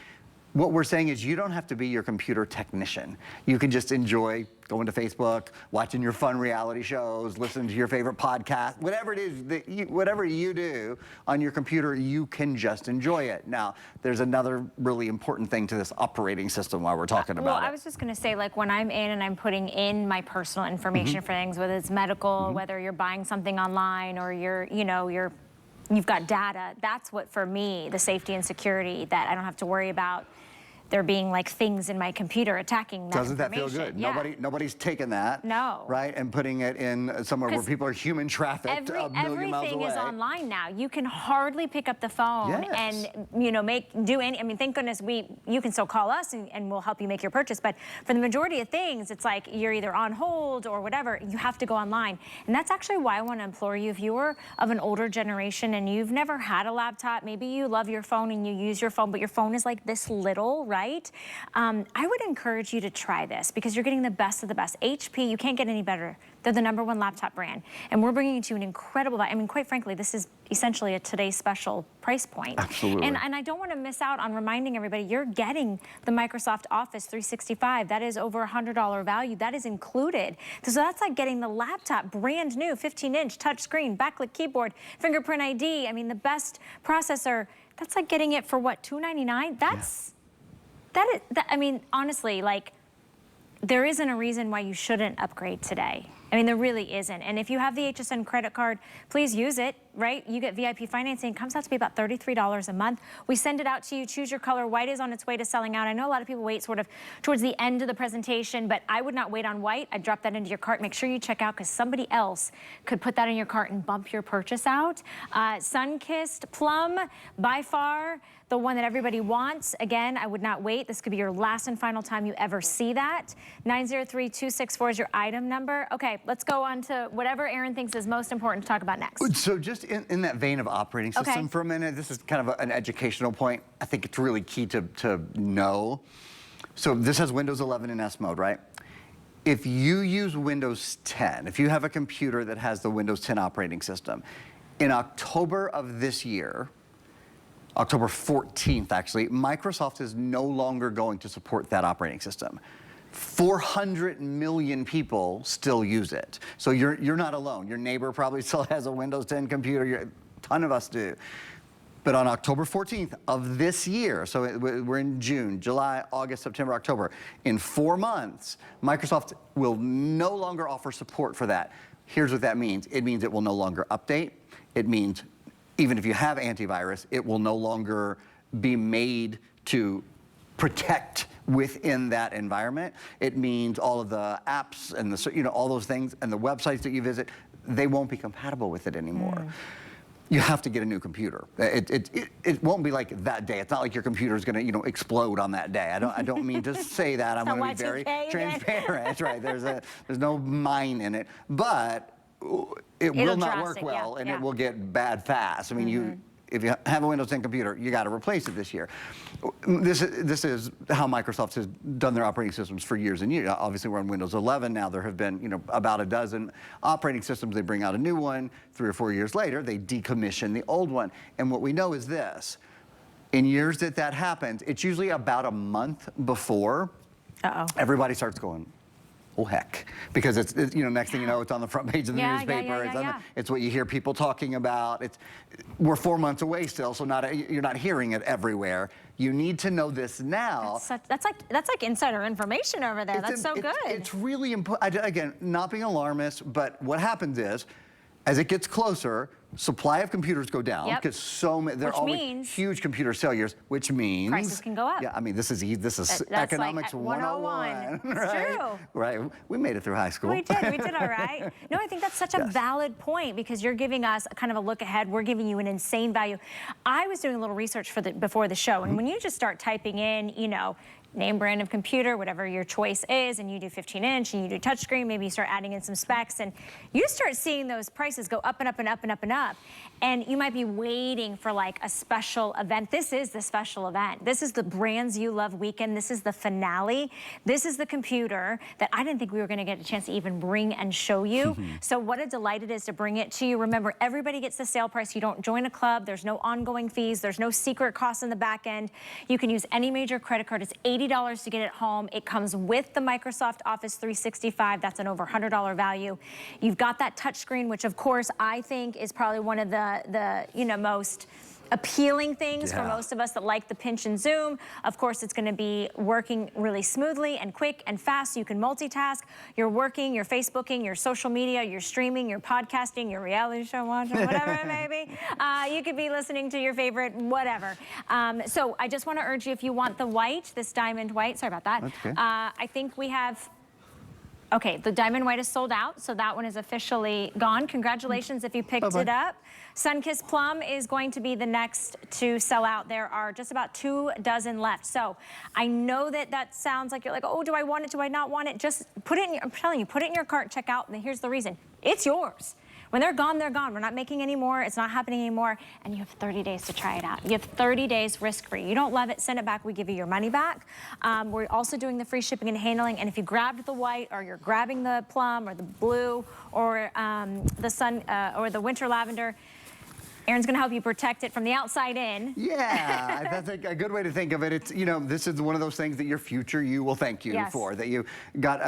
What we're saying is you don't have to be your computer technician. You can just enjoy going to Facebook, watching your fun reality shows, listening to your favorite podcast, whatever it is, whatever you do on your computer, you can just enjoy it. Now, there's another really important thing to this operating system while we're talking about it. Well, I was just going to say, like when I'm in and I'm putting in my personal information for things, whether it's medical, whether you're buying something online or you've got data, that's what, for me, the safety and security that I don't have to worry about there being like things in my computer attacking that Doesn't that feel good? Yeah. Nobody's taken that, right, and putting it in somewhere where people are human trafficked a million miles away. Everything is online now. You can hardly pick up the phone and I mean, thank goodness you can still call us and we'll help you make your purchase. But for the majority of things, it's like you're either on hold or whatever. You have to go online, and that's actually why I want to implore you. If you are of an older generation and you've never had a laptop, maybe you love your phone and you use your phone, but your phone is like this little, right? I would encourage you to try this because you're getting the best of the best. HP, you can't get any better. They're the #1 laptop brand. And we're bringing you to an incredible, I mean, quite frankly, this is essentially a today's special price point. Absolutely. And I don't want to miss out on reminding everybody, you're getting the Microsoft Office 365. That is over $100 value. That is included. So that's like getting the laptop brand new, 15-inch touchscreen, backlit keyboard, fingerprint ID. I mean, the best processor. That's like getting it for what, $299? I mean, honestly, like, there isn't a reason why you shouldn't upgrade today. I mean, there really isn't. And if you have the HSN credit card, please use it, right? You get VIP financing. It comes out to be about $33 a month. We send it out to you. Choose your color. White is on its way to selling out. I know a lot of people wait sort of towards the end of the presentation, but I would not wait on white. I'd drop that into your cart. Make sure you check out because somebody else could put that in your cart and bump your purchase out. Sun-Kissed Plum, by far the one that everybody wants. Again, I would not wait. This could be your last and final time you ever see that. 903-264 is your item number. Okay, let's go on to whatever Aaron thinks is most important to talk about next. So just in that vein of operating system for a minute, this is kind of an educational point. I think it's really key to know. So this has Windows 11 in S mode, right? If you use Windows 10, if you have a computer that has the Windows 10 operating system, in October of this year, October 14th, actually, Microsoft is no longer going to support that operating system. 400 million people still use it. So you're not alone. Your neighbor probably still has a Windows 10 computer. A ton of us do. But on October 14th of this year, so we're in June, July, August, September, October, in 4 months, Microsoft will no longer offer support for that. Here's what that means. It means it will no longer update. It means even if you have antivirus, it will no longer be made to protect within that environment. It means all of the apps and the, all those things and the websites that you visit, they won't be compatible with it anymore. You have to get a new computer. It won't be like that day. It's not like your computer is going to explode on that day. I don't mean to say that. I'm going to be very transparent. Right? There's no mine in it, but it will not work well, and it will get bad fast. I mean, if you have a Windows 10 computer, you got to replace it this year. This is how Microsoft has done their operating systems for years and years. Obviously, we're on Windows 11 now. There have been about a dozen operating systems. They bring out a new one. 3 or 4 years later, they decommission the old one. And what we know is this: in years that happens, it's usually about a month before everybody starts going, oh heck, because it's next thing you know, it's on the front page of the newspaper. It's what you hear people talking about. We're 4 months away still, so you're not hearing it everywhere. You need to know this now. That's like insider information over there. That's so good. It's really important. Again, not being alarmist, but what happens is, as it gets closer, supply of computers go down because there are always huge computer failures, which means prices can go up. Yeah, I mean this is economics like 101. It's right? true. Right. We made it through high school. We did all right. No, I think that's such a valid point, because you're giving us kind of a look ahead. We're giving you an insane value. I was doing a little research before the show, and when you just start typing in, name brand of computer, whatever your choice is, and you do 15-inch and you do touchscreen, maybe you start adding in some specs, and you start seeing those prices go up and up and up and up and up. And you might be waiting for like a special event. This is the special event. This is the Brands You Love weekend. This is the finale. This is the computer that I didn't think we were gonna get a chance to even bring and show you. So what a delight it is to bring it to you. Remember, everybody gets the sale price. You don't join a club. There's no ongoing fees. There's no secret costs in the back end. You can use any major credit card. It's $80 to get it home. It comes with the Microsoft Office 365. That's an over $100 value. You've got that touchscreen, which of course I think is probably one of the most appealing things for most of us that like the pinch and zoom. Of course, it's going to be working really smoothly and quick and fast, so you can multitask. You're working, you're Facebooking, your social media, you're streaming, you're podcasting, your reality show watching, whatever it may be. You could be listening to your favorite whatever. So I just want to urge you, if you want the white, this diamond white, sorry about that. That's okay. I think we have... Okay, the diamond white is sold out, so that one is officially gone. Congratulations if you picked it up. Sunkissed Plum is going to be the next to sell out. There are just about 2 dozen left. So I know that sounds like you're like, oh, do I want it? Do I not want it? Just put it in I'm telling you, put it in your cart, check out, and here's the reason. It's yours. When they're gone, they're gone. We're not making any more. It's not happening anymore. And you have 30 days to try it out. You have 30 days risk-free. You don't love it, send it back. We give you your money back. We're also doing the free shipping and handling. And if you grabbed the white, or you're grabbing the plum or the blue or the winter lavender, Aaron's gonna help you protect it from the outside in. Yeah, that's a good way to think of it. It's, this is one of those things that your future you will thank you for, that you got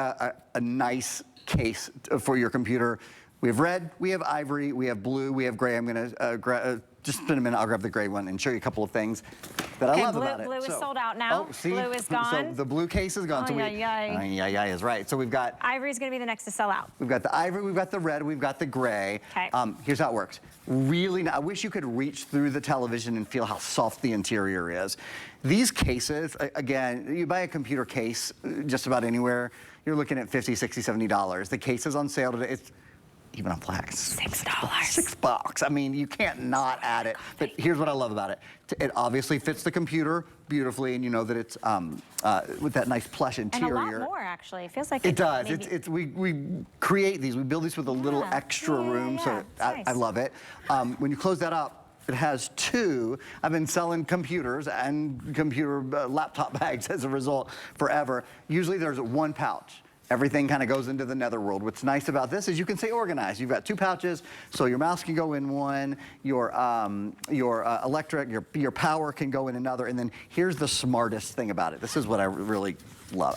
a nice case for your computer. We have red, we have ivory, we have blue, we have gray. I'm gonna just spend a minute, I'll grab the gray one and show you a couple of things that I love about it. Blue is sold out now. Oh, see? Blue is gone. So the blue case is gone. Is right. So we've got... Ivory is gonna be the next to sell out. We've got the ivory, we've got the red, we've got the gray. Okay. Here's how it works. Really, I wish you could reach through the television and feel how soft the interior is. These cases, again, you buy a computer case just about anywhere, you're looking at $50, $60, $70. The case is on sale today. It's even on Black. $6. $6. I mean, you can't not add it. But here's what I love about it. It obviously fits the computer beautifully, and you know that it's with that nice plush interior. And a lot more, actually. It feels like it does. We create these. We build these with a little extra room, so I love it. When you close that up, it has 2. I've been selling computers and computer laptop bags as a result forever. Usually there's 1 pouch. Everything kind of goes into the netherworld. What's nice about this is you can stay organized. You've got 2 pouches, so your mouse can go in one, your electric, your power can go in another, and then here's the smartest thing about it. This is what I really love.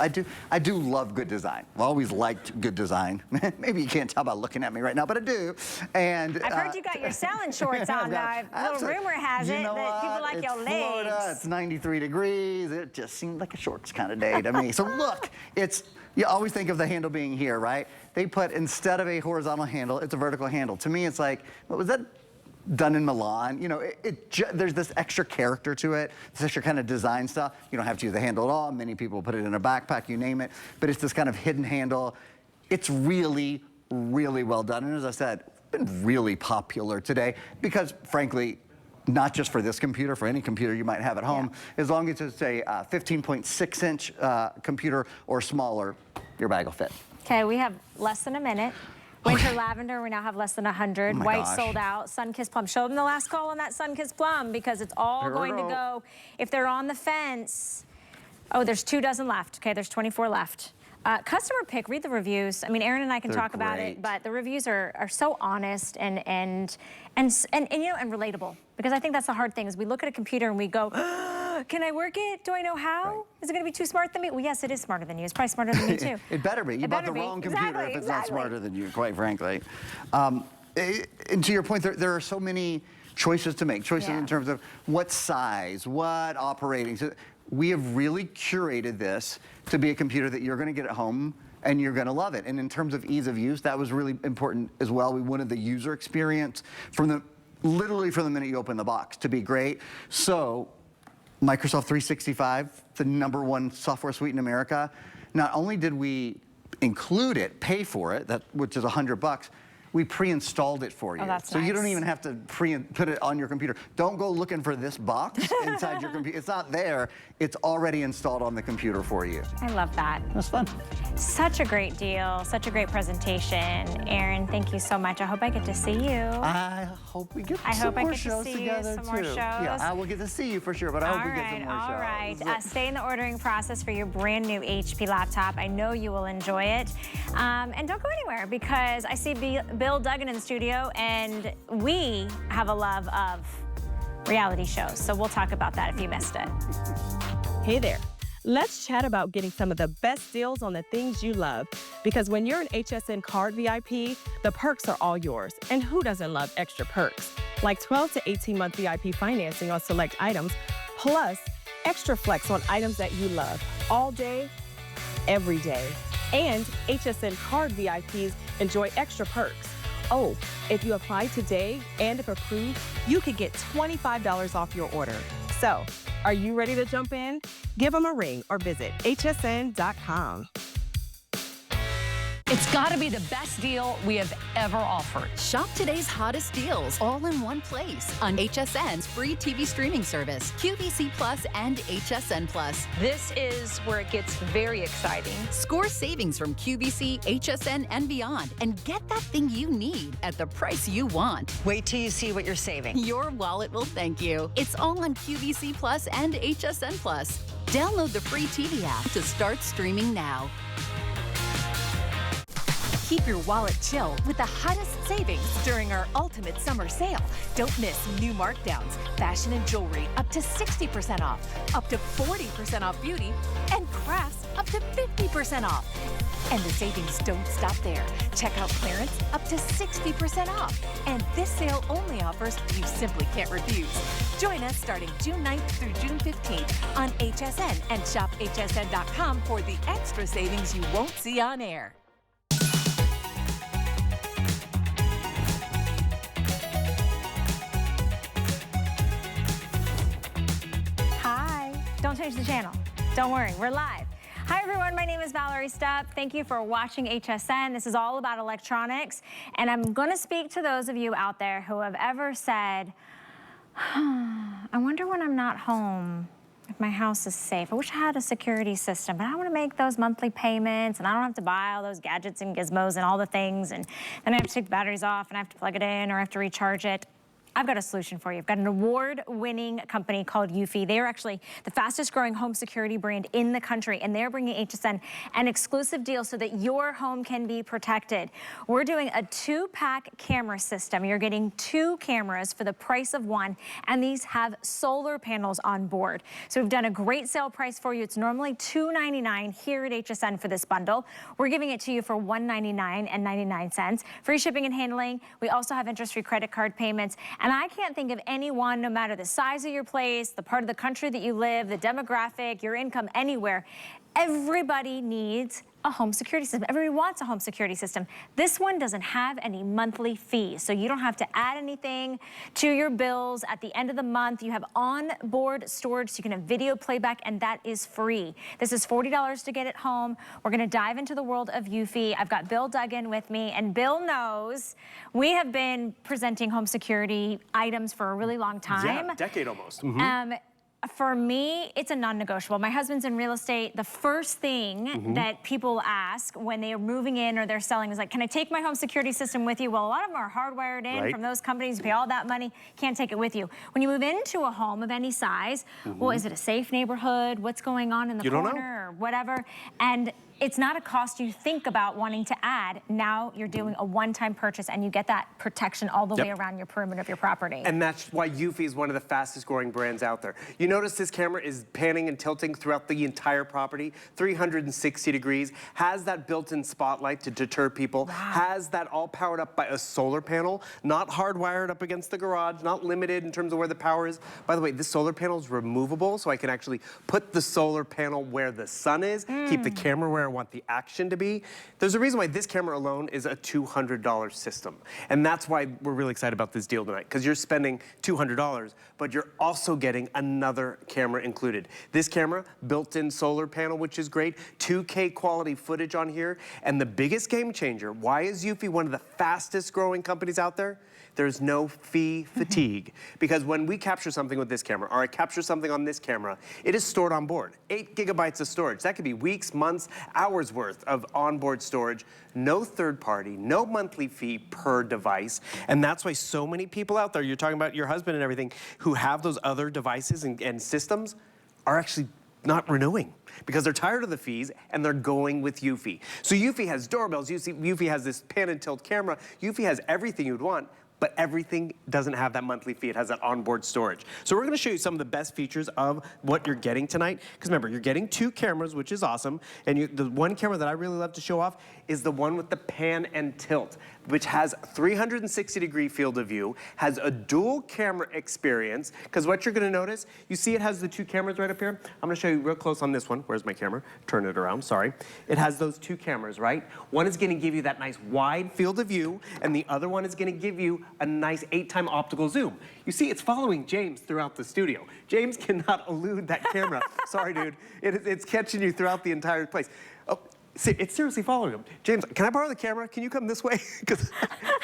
I do love good design. I've always liked good design. Maybe you can't tell by looking at me right now, but I do. And I've heard you got your selling shorts on now. A little rumor has it that people like your legs. Florida, it's 93 degrees. It just seemed like a shorts kind of day to me. So look, you always think of the handle being here, right? They put, instead of a horizontal handle, it's a vertical handle. To me, it's like, what was that? Done in Milan, you know, there's this extra character to it, this extra kind of design stuff. You don't have to use the handle at all. Many people put it in a backpack, you name it, but it's this kind of hidden handle. It's really, really well done. And as I said, it's been really popular today because, frankly, not just for this computer, for any computer you might have at home, as long as it's a 15.6-inch computer or smaller, your bag will fit. Okay, we have less than a minute. Winter lavender, we now have less than 100. Oh White sold out. Sun-kissed plum. Show them the last call on that sun-kissed plum because it's all going to go. If they're on the fence, oh, there's 2 dozen left. Okay, there's 24 left. Customer pick, read the reviews. I mean, Aaron and I can talk about it, but the reviews are so honest and you know, and relatable. Because I think that's the hard thing is we look at a computer and we go, can I work it? Do I know how? Right. Is it going to be too smart than me? Well, yes, it is smarter than you. It's probably smarter than me too. It better be. You bought the wrong computer if it's not smarter than you, quite frankly. And to your point, there are so many choices to make. Choices in terms of what size, what operating. So we have really curated this to be a computer that you're going to get at home and you're going to love it. And in terms of ease of use, that was really important as well. We wanted the user experience literally from the minute you open the box to be great. So Microsoft 365, the #1 software suite in America, not only did we include it, pay for it, which is $100, we pre-installed it for you. Oh, that's so nice. You don't even have to put it on your computer. Don't go looking for this box inside your computer. It's not there. It's already installed on the computer for you. I love that. That's fun. Such a great deal, such a great presentation. Aaron, thank you so much. I hope I get to see you. I hope we get some more shows together some more shows. Yeah, I will get to see you for sure, but I hope we get some more shows. All right, stay in the ordering process for your brand new HP laptop. I know you will enjoy it. And don't go anywhere because I see Bill Duggan in the studio and we have a love of reality shows. So we'll talk about that if you missed it. Hey there. Let's chat about getting some of the best deals on the things you love. Because when you're an HSN card VIP, the perks are all yours. And who doesn't love extra perks? Like 12 to 18-month VIP financing on select items, plus extra flex on items that you love all day, every day. And HSN card VIPs enjoy extra perks. Oh, if you apply today and if approved, you could get $25 off your order. So, are you ready to jump in? Give them a ring or visit hsn.com. It's got to be the best deal we have ever offered. Shop today's hottest deals all in one place on HSN's free TV streaming service, QVC Plus and HSN Plus. This is where it gets very exciting. Score savings from QVC, HSN, and beyond, and get that thing you need at the price you want. Wait till you see what you're saving. Your wallet will thank you. It's all on QVC Plus and HSN Plus. Download the free TV app to start streaming now. Keep your wallet chill with the hottest savings during our ultimate summer sale. Don't miss new markdowns, fashion and jewelry up to 60% off, up to 40% off beauty, and crafts up to 50% off. And the savings don't stop there. Check out clearance up to 60% off. And this sale only offers you simply can't refuse. Join us starting June 9th through June 15th on HSN and shop hsn.com for the extra savings you won't see on air. Don't change the channel. Don't worry, we're live. Hi everyone, my name is Valerie Stepp. Thank you for watching HSN. This is all about electronics. And I'm gonna speak to those of you out there who have ever said, I wonder when I'm not home if my house is safe. I wish I had a security system, but I wanna make those monthly payments and I don't have to buy all those gadgets and gizmos and all the things. And then I have to take the batteries off and I have to plug it in or I have to recharge it. I've got a solution for you. I've got an award-winning company called Eufy. They are actually the fastest growing home security brand in the country, and they're bringing HSN an exclusive deal so that your home can be protected. We're doing a 2-pack camera system. You're getting 2 cameras for the price of 1, and these have solar panels on board. So we've done a great sale price for you. It's normally $299 here at HSN for this bundle. We're giving it to you for $199.99. Free shipping and handling. We also have interest-free credit card payments. And I can't think of anyone, no matter the size of your place, the part of the country that you live, the demographic, your income, anywhere, everybody needs a home security system. Everybody wants a home security system. This one doesn't have any monthly fees, so you don't have to add anything to your bills. At the end of the month, you have onboard storage, so you can have video playback, and that is free. This is $40 to get it home. We're gonna dive into the world of Eufy. I've got Bill Duggan with me, and Bill knows we have been presenting home security items for a really long time. Yeah, a decade almost. For me, it's a non-negotiable. My husband's in real estate. The first thing that people ask when they are moving in or they're selling is like, can I take my home security system with you? Well, a lot of them are hardwired in from those companies. You pay all that money, can't take it with you. When you move into a home of any size, well, is it a safe neighborhood? What's going on in the corner or whatever? And it's not a cost you think about wanting to add. Now you're doing a one-time purchase and you get that protection all the way around your perimeter of your property. And that's why Eufy is one of the fastest growing brands out there. You notice this camera is panning and tilting throughout the entire property, 360 degrees, has that built-in spotlight to deter people, has that all powered up by a solar panel, not hardwired up against the garage, not limited in terms of where the power is. By the way, this solar panel is removable, so I can actually put the solar panel where the sun is, keep the camera where I want the action to be. There's a reason why this camera alone is a $200 system. And that's why we're really excited about this deal tonight, because you're spending $200, but you're also getting another camera included. This camera, built-in solar panel, which is great, 2K quality footage on here, and the biggest game changer, why is Eufy one of the fastest growing companies out there? There's no fee fatigue. Because when we capture something with this camera, or I capture something on this camera, it is stored on board. 8 gigabytes of storage. That could be weeks, months, hours worth of onboard storage. No third party, no monthly fee per device. And that's why so many people out there, you're talking about your husband and everything, who have those other devices and systems, are actually not renewing because they're tired of the fees and they're going with Eufy. So Eufy has doorbells, Eufy has this pan and tilt camera, Eufy has everything you'd want, but everything doesn't have that monthly fee. It has that onboard storage. So we're gonna show you some of the best features of what you're getting tonight. Because remember, you're getting 2 cameras, which is awesome. And the one camera that I really love to show off is the one with the pan and tilt, which has 360-degree field of view, has a dual camera experience. Because what you're gonna notice, you see it has the 2 cameras right up here. I'm gonna show you real close on this one. Where's my camera? Turn it around, sorry. It has those 2 cameras, right? One is gonna give you that nice wide field of view, and the other one is gonna give you a nice 8-time optical zoom. You see, it's following James throughout the studio. James cannot elude that camera. Sorry, dude. It's catching you throughout the entire place. Oh, see, it's seriously following him. James, can I borrow the camera? Can you come this way? Because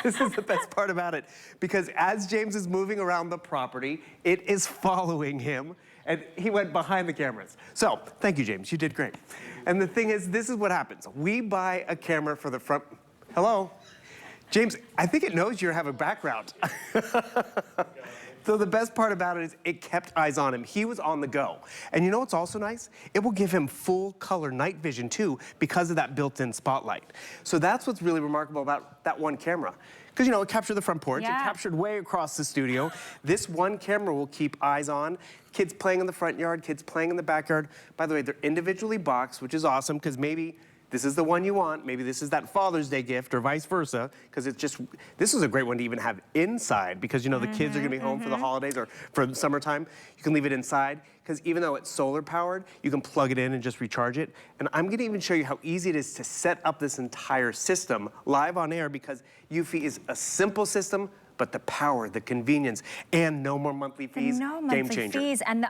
this is the best part about it. Because as James is moving around the property, it is following him. And he went behind the cameras. So, thank you, James. You did great. And the thing is, this is what happens. We buy a camera for the front. Hello? James, I think it knows you have a background. So the best part about it is it kept eyes on him. He was on the go. And you know what's also nice? It will give him full color night vision too because of that built-in spotlight. So that's what's really remarkable about that one camera. Because, you know, it captured the front porch, it captured way across the studio. This one camera will keep eyes on kids playing in the front yard, kids playing in the backyard. By the way, they're individually boxed, which is awesome because maybe this is the one you want. Maybe this is that Father's Day gift or vice versa, because it's just, this is a great one to even have inside because, you know, the kids are gonna be home for the holidays or for the summertime. You can leave it inside because even though it's solar powered, you can plug it in and just recharge it. And I'm gonna even show you how easy it is to set up this entire system live on air because Eufy is a simple system, but the power, the convenience, and no more monthly fees, game changer. Fees, and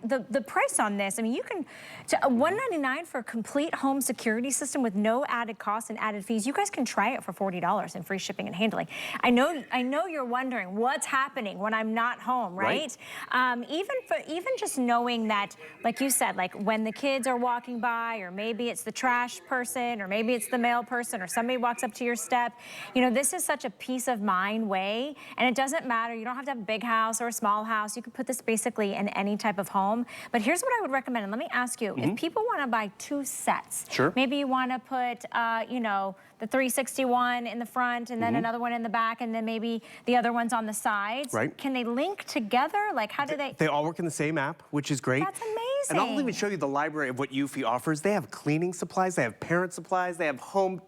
the price on this, I mean, you can, $199 for a complete home security system with no added costs and added fees. You guys can try it for $40 in free shipping and handling. I know you're wondering what's happening when I'm not home, right? Even just knowing that, like you said, like when the kids are walking by, or maybe it's the trash person, or maybe it's the mail person, or somebody walks up to your step, you know, this is such a peace of mind design way. And it doesn't matter, you don't have to have a big house or a small house. You can put this basically in any type of home. But here's what I would recommend, and let me ask you, if people wanna buy 2 sets, maybe you wanna put, you know, the 361 in the front and then another one in the back and then maybe the other one's on the sides. Right. Can they link together? Like how do they? They all work in the same app, which is great. That's amazing. And I'll even show you the library of what Eufy offers. They have cleaning supplies, they have parent supplies, they have home,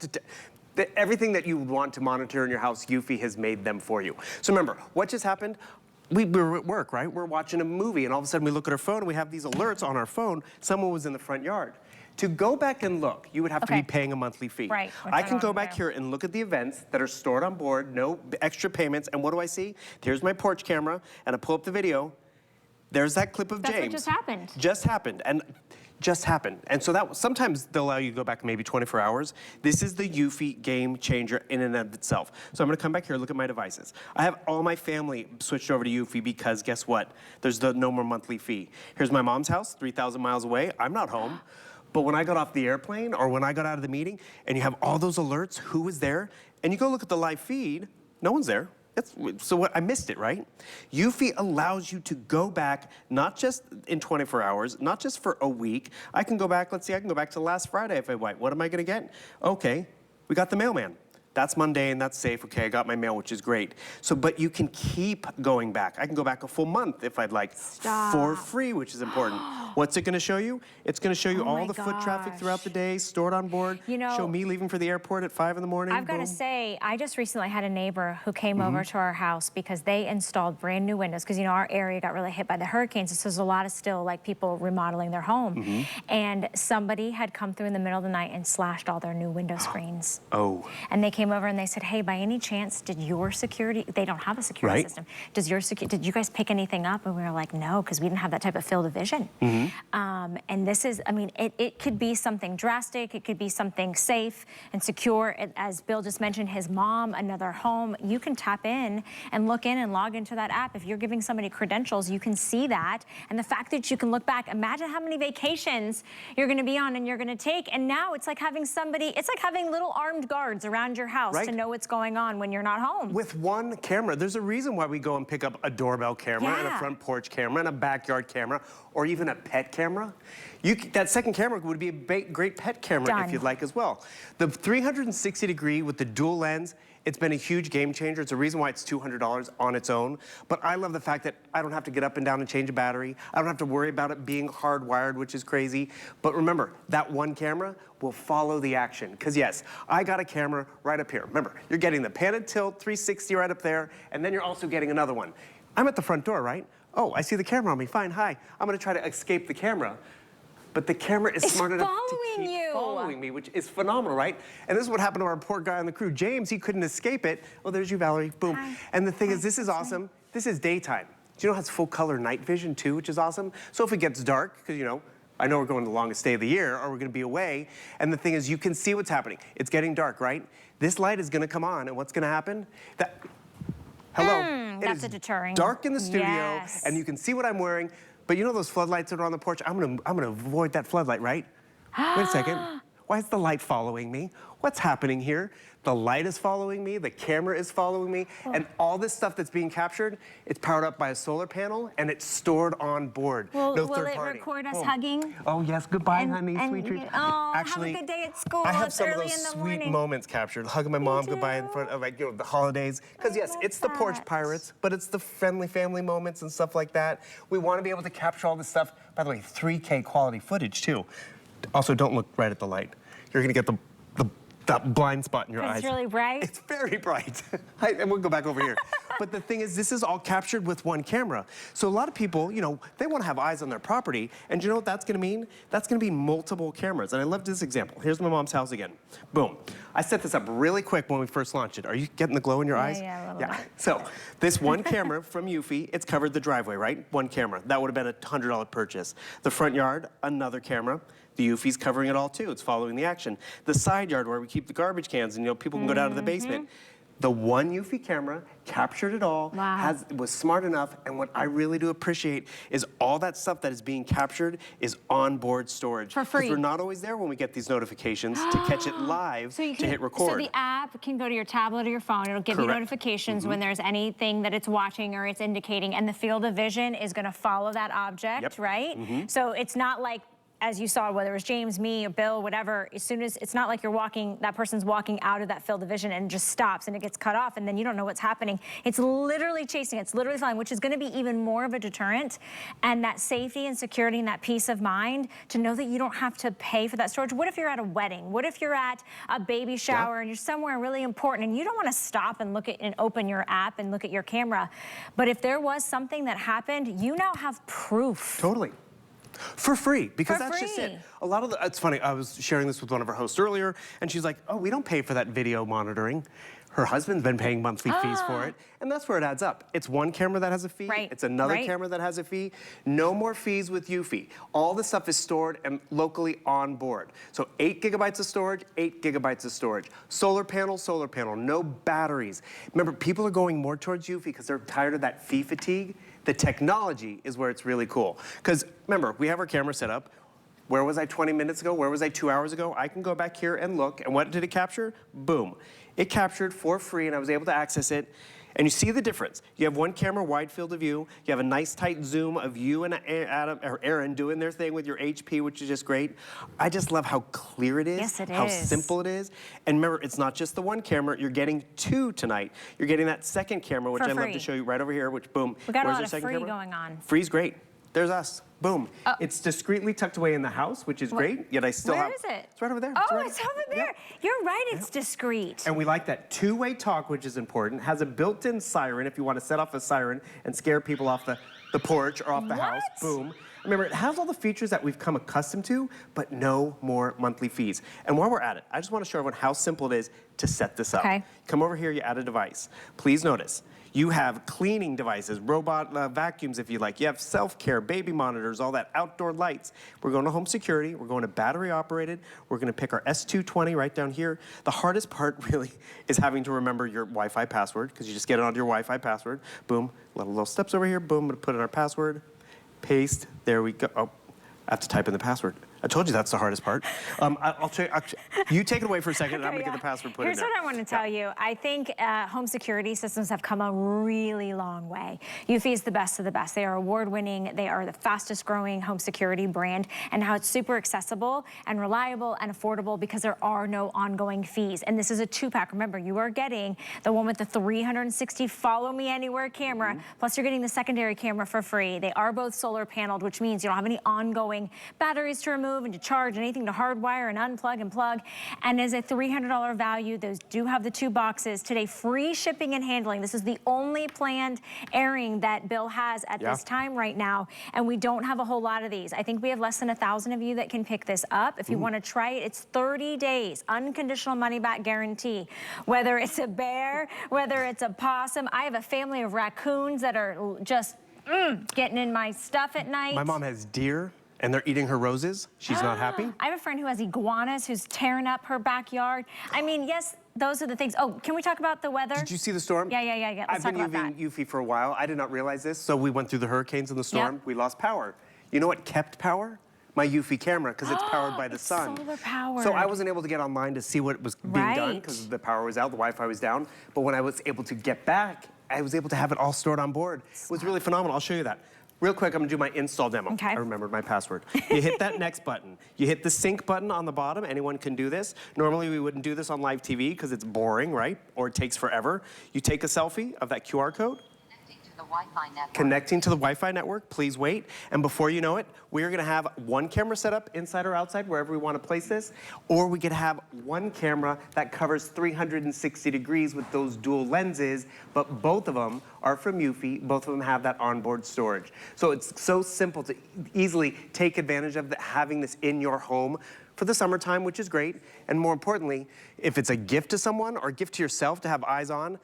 everything that you would want to monitor in your house, Eufy has made them for you. So remember, what just happened? We were at work, right? We're watching a movie and all of a sudden we look at our phone and we have these alerts on our phone. Someone was in the front yard. To go back and look, you would have to be paying a monthly fee. Right. I can go back here and look at the events that are stored on board, no extra payments, and what do I see? Here's my porch camera, and I pull up the video. There's that clip of James. That's what just happened. Just happened, and just happened. And so that sometimes they'll allow you to go back maybe 24 hours. This is the Eufy game changer in and of itself. So I'm gonna come back here, look at my devices. I have all my family switched over to Eufy because guess what? There's no more monthly fee. Here's my mom's house, 3,000 miles away. I'm not home. But when I got off the airplane or when I got out of the meeting and you have all those alerts, who was there, and you go look at the live feed, no one's there. So what, I missed it, right? Eufy allows you to go back, not just in 24 hours, not just for a week. I can go back, let's see, I can go back to last Friday if I want. What am I gonna get? Okay, we got the mailman. That's mundane, that's safe, okay, I got my mail, which is great. So, but you can keep going back. I can go back a full month if I'd like, for free, which is important. What's it gonna show you? It's gonna show you all the foot traffic throughout the day, stored on board, You know, show me leaving for the airport at 5 in the morning. I've got to say, I just recently had a neighbor who came over to our house because they installed brand new windows because, you know, our area got really hit by the hurricanes. So there's a lot of still like people remodeling their home. And somebody had come through in the middle of the night and slashed all their new window screens. Oh. And they came over and they said, hey, by any chance, did your security, they don't have a security system. Did you guys pick anything up? And we were like, no, because we didn't have that type of field of vision. And this is, I mean, it could be something drastic. It could be something safe and secure. As Bill just mentioned, his mom, another home, you can tap in and look in and log into that app. If you're giving somebody credentials, you can see that. And the fact that you can look back, imagine how many vacations you're gonna be on and you're gonna take. And now it's like having somebody, it's like having little armed guards around your house to know what's going on when you're not home. With one camera, there's a reason why we go and pick up a doorbell camera and a front porch camera and a backyard camera or even a pet camera. That second camera would be a great pet camera if you'd like as well. The 360 degree with the dual lens, it's been a huge game changer. It's a reason why it's $200 on its own. But I love the fact that I don't have to get up and down and change a battery. I don't have to worry about it being hardwired, which is crazy. But remember, that one camera will follow the action. Because yes, I got a camera right up here. Remember, you're getting the pan and tilt 360 right up there, and then you're also getting another one. I'm at the front door, right? Oh, I see the camera on me, fine, hi. I'm gonna try to escape the camera. But the camera is smart enough to keep following me, which is phenomenal, right? And this is what happened to our poor guy on the crew. James, he couldn't escape it. Oh, there's you, Valerie, boom. Hi. And the thing is, this is awesome. This is daytime. Do you know it has full color night vision too, which is awesome? So if it gets dark, because you know, I know we're going the longest day of the year, or we're gonna be away, and the thing is, you can see what's happening. It's getting dark, right? This light is gonna come on, and what's gonna happen? Hello, that's a deterring. Dark in the studio, and you can see what I'm wearing, but you know those floodlights that are on the porch? I'm gonna avoid that floodlight, right? Wait a second. Why is the light following me? What's happening here? The light is following me, the camera is following me, and all this stuff that's being captured, it's powered up by a solar panel, and it's stored on board. Will third it party. record us hugging? Oh yes, goodbye, honey, sweet dreams. Oh, Actually, have a good day at school. I have It's some of early those in the sweet morning. moments captured. Hugging my mom goodbye in front of the holidays. Because yes, it's the porch pirates, but it's the friendly family moments and stuff like that. We want to be able to capture all this stuff. By the way, 3K quality footage too. Also, don't look right at the light. You're gonna get that blind spot in your eyes. It's really bright? It's very bright. And we'll go back over here. But the thing is, this is all captured with one camera. So a lot of people, you know, they want to have eyes on their property. And you know what that's going to mean? That's going to be multiple cameras. And I love this example. Here's my mom's house again. Boom. I set this up really quick when we first launched it. Are you getting the glow in your eyes? Yeah, a little bit. So this one camera from Eufy, it's covered the driveway, right? One camera. That would have been a $100 purchase. The front yard, another camera. The Eufy's covering it all too. It's following the action. The side yard where we keep the garbage cans and you know people can go down to the basement. The one Eufy camera captured it all, Wow. was smart enough, and what I really do appreciate is all that stuff that is being captured is onboard storage. For free. Because we're not always there when we get these notifications to catch it live, to hit record. So the app can go to your tablet or your phone. It'll give you Correct. notifications when there's anything that it's watching or it's indicating, and the field of vision is going to follow that object, Yep. right? So it's not like, as you saw, whether it was James, me, or Bill, whatever, as soon as, it's not like you're walking, that person's walking out of that field of vision and just stops and it gets cut off and then you don't know what's happening. It's literally chasing, it's literally following, which is gonna be even more of a deterrent. And that safety and security and that peace of mind to know that you don't have to pay for that storage. What if you're at a wedding? What if you're at a baby shower and you're somewhere really important and you don't wanna stop and look at and open your app and look at your camera? But if there was something that happened, you now have proof. Totally. For free, because For that's just it. free. A lot of the, it's funny, I was sharing this with one of our hosts earlier, and she's like, oh, we don't pay for that video monitoring. Her husband's been paying monthly fees for it, and that's where it adds up. It's one camera that has a fee, Right, it's another right. camera that has a fee. No more fees with Eufy. All the stuff is stored and locally on board. So 8 gigabytes of storage, 8 gigabytes of storage. Solar panel, no batteries. Remember, people are going more towards Eufy because they're tired of that fee fatigue. The technology is where it's really cool. Because remember, we have our camera set up. Where was I 20 minutes ago? Where was I 2 hours ago? I can go back here and look, and what did it capture? Boom. It captured for free, and I was able to access it. And you see the difference. You have one camera, wide field of view. You have a nice tight zoom of you and Adam or Aaron doing their thing with your HP, which is just great. I just love how clear it is. Yes, it how is. simple it is. And remember, it's not just the one camera. You're getting 2 tonight. You're getting that second camera, which For I love free. to show you right over here, which boom. We got a Where's lot your of second free camera? going on. Free's great. There's us. Boom. It's discreetly tucked away in the house, which is great, yet I still have... Where is it? It's right over there. Oh, right it's over there. Yep. You're right, it's discreet. And we like that two-way talk, which is important. Has a built-in siren if you want to set off a siren and scare people off the porch or off the house. Boom. Remember, it has all the features that we've come accustomed to, but no more monthly fees. And while we're at it, I just want to show everyone how simple it is to set this up. Okay. Come over here, you add a device. Please notice, you have cleaning devices, robot vacuums if you like. You have self-care, baby monitors, all that, outdoor lights. We're going to home security. We're going to battery operated. We're going to pick our S220 right down here. The hardest part really is having to remember your Wi-Fi password, because you just get it onto your Wi-Fi password. Boom, little steps over here. Boom, I'm going to put in our password. Paste, there we go. Oh, I have to type in the password. I told you that's the hardest part. I'll you take it away for a second, and I'm gonna get the password put in Here's there. what I want to tell you. I think home security systems have come a really long way. Eufy is the best of the best. They are award-winning. They are the fastest growing home security brand, and now it's super accessible and reliable and affordable because there are no ongoing fees. And this is a 2-pack. Remember, you are getting the one with the 360 follow me anywhere camera, plus you're getting the secondary camera for free. They are both solar paneled, which means you don't have any ongoing batteries to remove and to charge, anything to hardwire and unplug and plug. And as a $300 value, those do have the 2 boxes. Today, free shipping and handling. This is the only planned airing that Bill has at this time right now. And we don't have a whole lot of these. I think we have less than 1,000 of you that can pick this up. If you want to try it, it's 30 days, unconditional money back guarantee. Whether it's a bear, whether it's a possum. I have a family of raccoons that are just getting in my stuff at night. My mom has deer, and they're eating her roses. She's not happy. I have a friend who has iguanas who's tearing up her backyard. I mean, yes, those are the things. Oh, can we talk about the weather? Did you see the storm? Yeah. Let's talk about that. I've been using Eufy for a while. I did not realize this. So we went through the hurricanes and the storm. We lost power. You know what kept power? My Eufy camera, because it's powered by the sun. Solar powered. So I wasn't able to get online to see what was being done because the power was out, the Wi-Fi was down. But when I was able to get back, I was able to have it all stored on board. It was really phenomenal. I'll show you that. Real quick, I'm gonna do my install demo. Okay. I remembered my password. You hit that next button. You hit the sync button on the bottom. Anyone can do this. Normally, we wouldn't do this on live TV because it's boring, right? Or it takes forever. You take a selfie of that QR code. Connecting to the Wi-Fi network, please wait. And before you know it, we're gonna have one camera set up inside or outside, wherever we wanna place this, or we could have one camera that covers 360 degrees with those dual lenses, but both of them are from Eufy, both of them have that onboard storage. So it's so simple to easily take advantage of having this in your home for the summertime, which is great. And more importantly, if it's a gift to someone or a gift to yourself to have eyes on,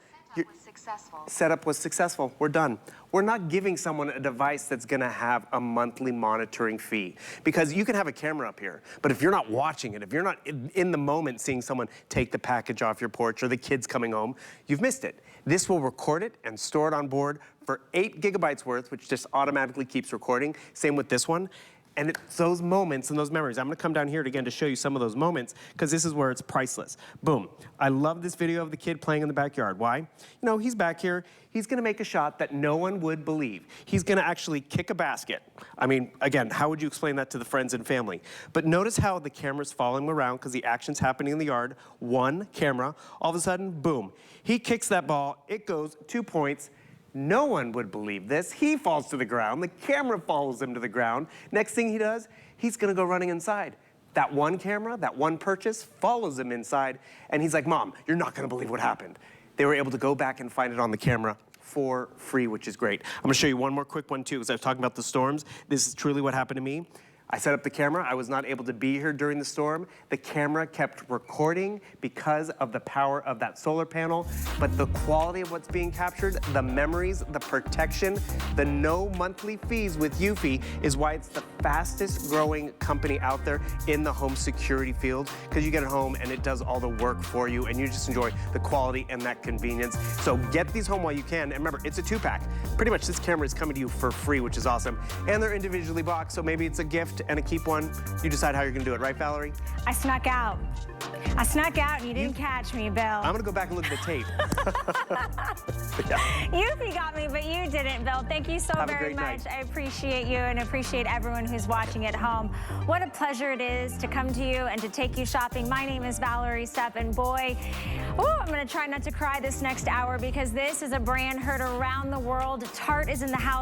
Setup was successful. We're done. We're not giving someone a device that's going to have a monthly monitoring fee, because you can have a camera up here, but if you're not watching it, if you're not in the moment seeing someone take the package off your porch or the kids coming home, you've missed it. This will record it and store it on board for 8 gigabytes worth, which just automatically keeps recording. Same with this one. And it's those moments and those memories. I'm gonna come down here again to show you some of those moments, because this is where it's priceless. Boom. I love this video of the kid playing in the backyard. Why? You know, he's back here. He's gonna make a shot that no one would believe. He's gonna actually kick a basket. I mean, again, how would you explain that to the friends and family? But notice how the camera's following him around because the action's happening in the yard. One camera, all of a sudden, boom. He kicks that ball, it goes 2 points. No one would believe this. He falls to the ground. The camera follows him to the ground. Next thing he does, he's gonna go running inside. That one camera, that one purchase follows him inside, and he's like, Mom, you're not gonna believe what happened. They were able to go back and find it on the camera for free, which is great. I'm gonna show you one more quick one too, because I was talking about the storms. This is truly what happened to me. I set up the camera. I was not able to be here during the storm. The camera kept recording because of the power of that solar panel, but the quality of what's being captured, the memories, the protection, the no monthly fees with Eufy is why it's the fastest growing company out there in the home security field, because you get it home and it does all the work for you and you just enjoy the quality and that convenience. So get these home while you can. And remember, it's a 2-pack. Pretty much this camera is coming to you for free, which is awesome. And they're individually boxed, so maybe it's a gift and a keep one. You decide how you're gonna do it, right, Valerie? I snuck out. I snuck out and you didn't catch me, Bill. I'm gonna go back and look at the tape. Eufy got me, but you didn't, Bill. Thank you so very much. I appreciate you and appreciate everyone who's watching at home. What a pleasure it is to come to you and to take you shopping. My name is Valerie Stepp, and boy, I'm gonna try not to cry this next hour, because this is a brand heard around the world. Tarte is in the house.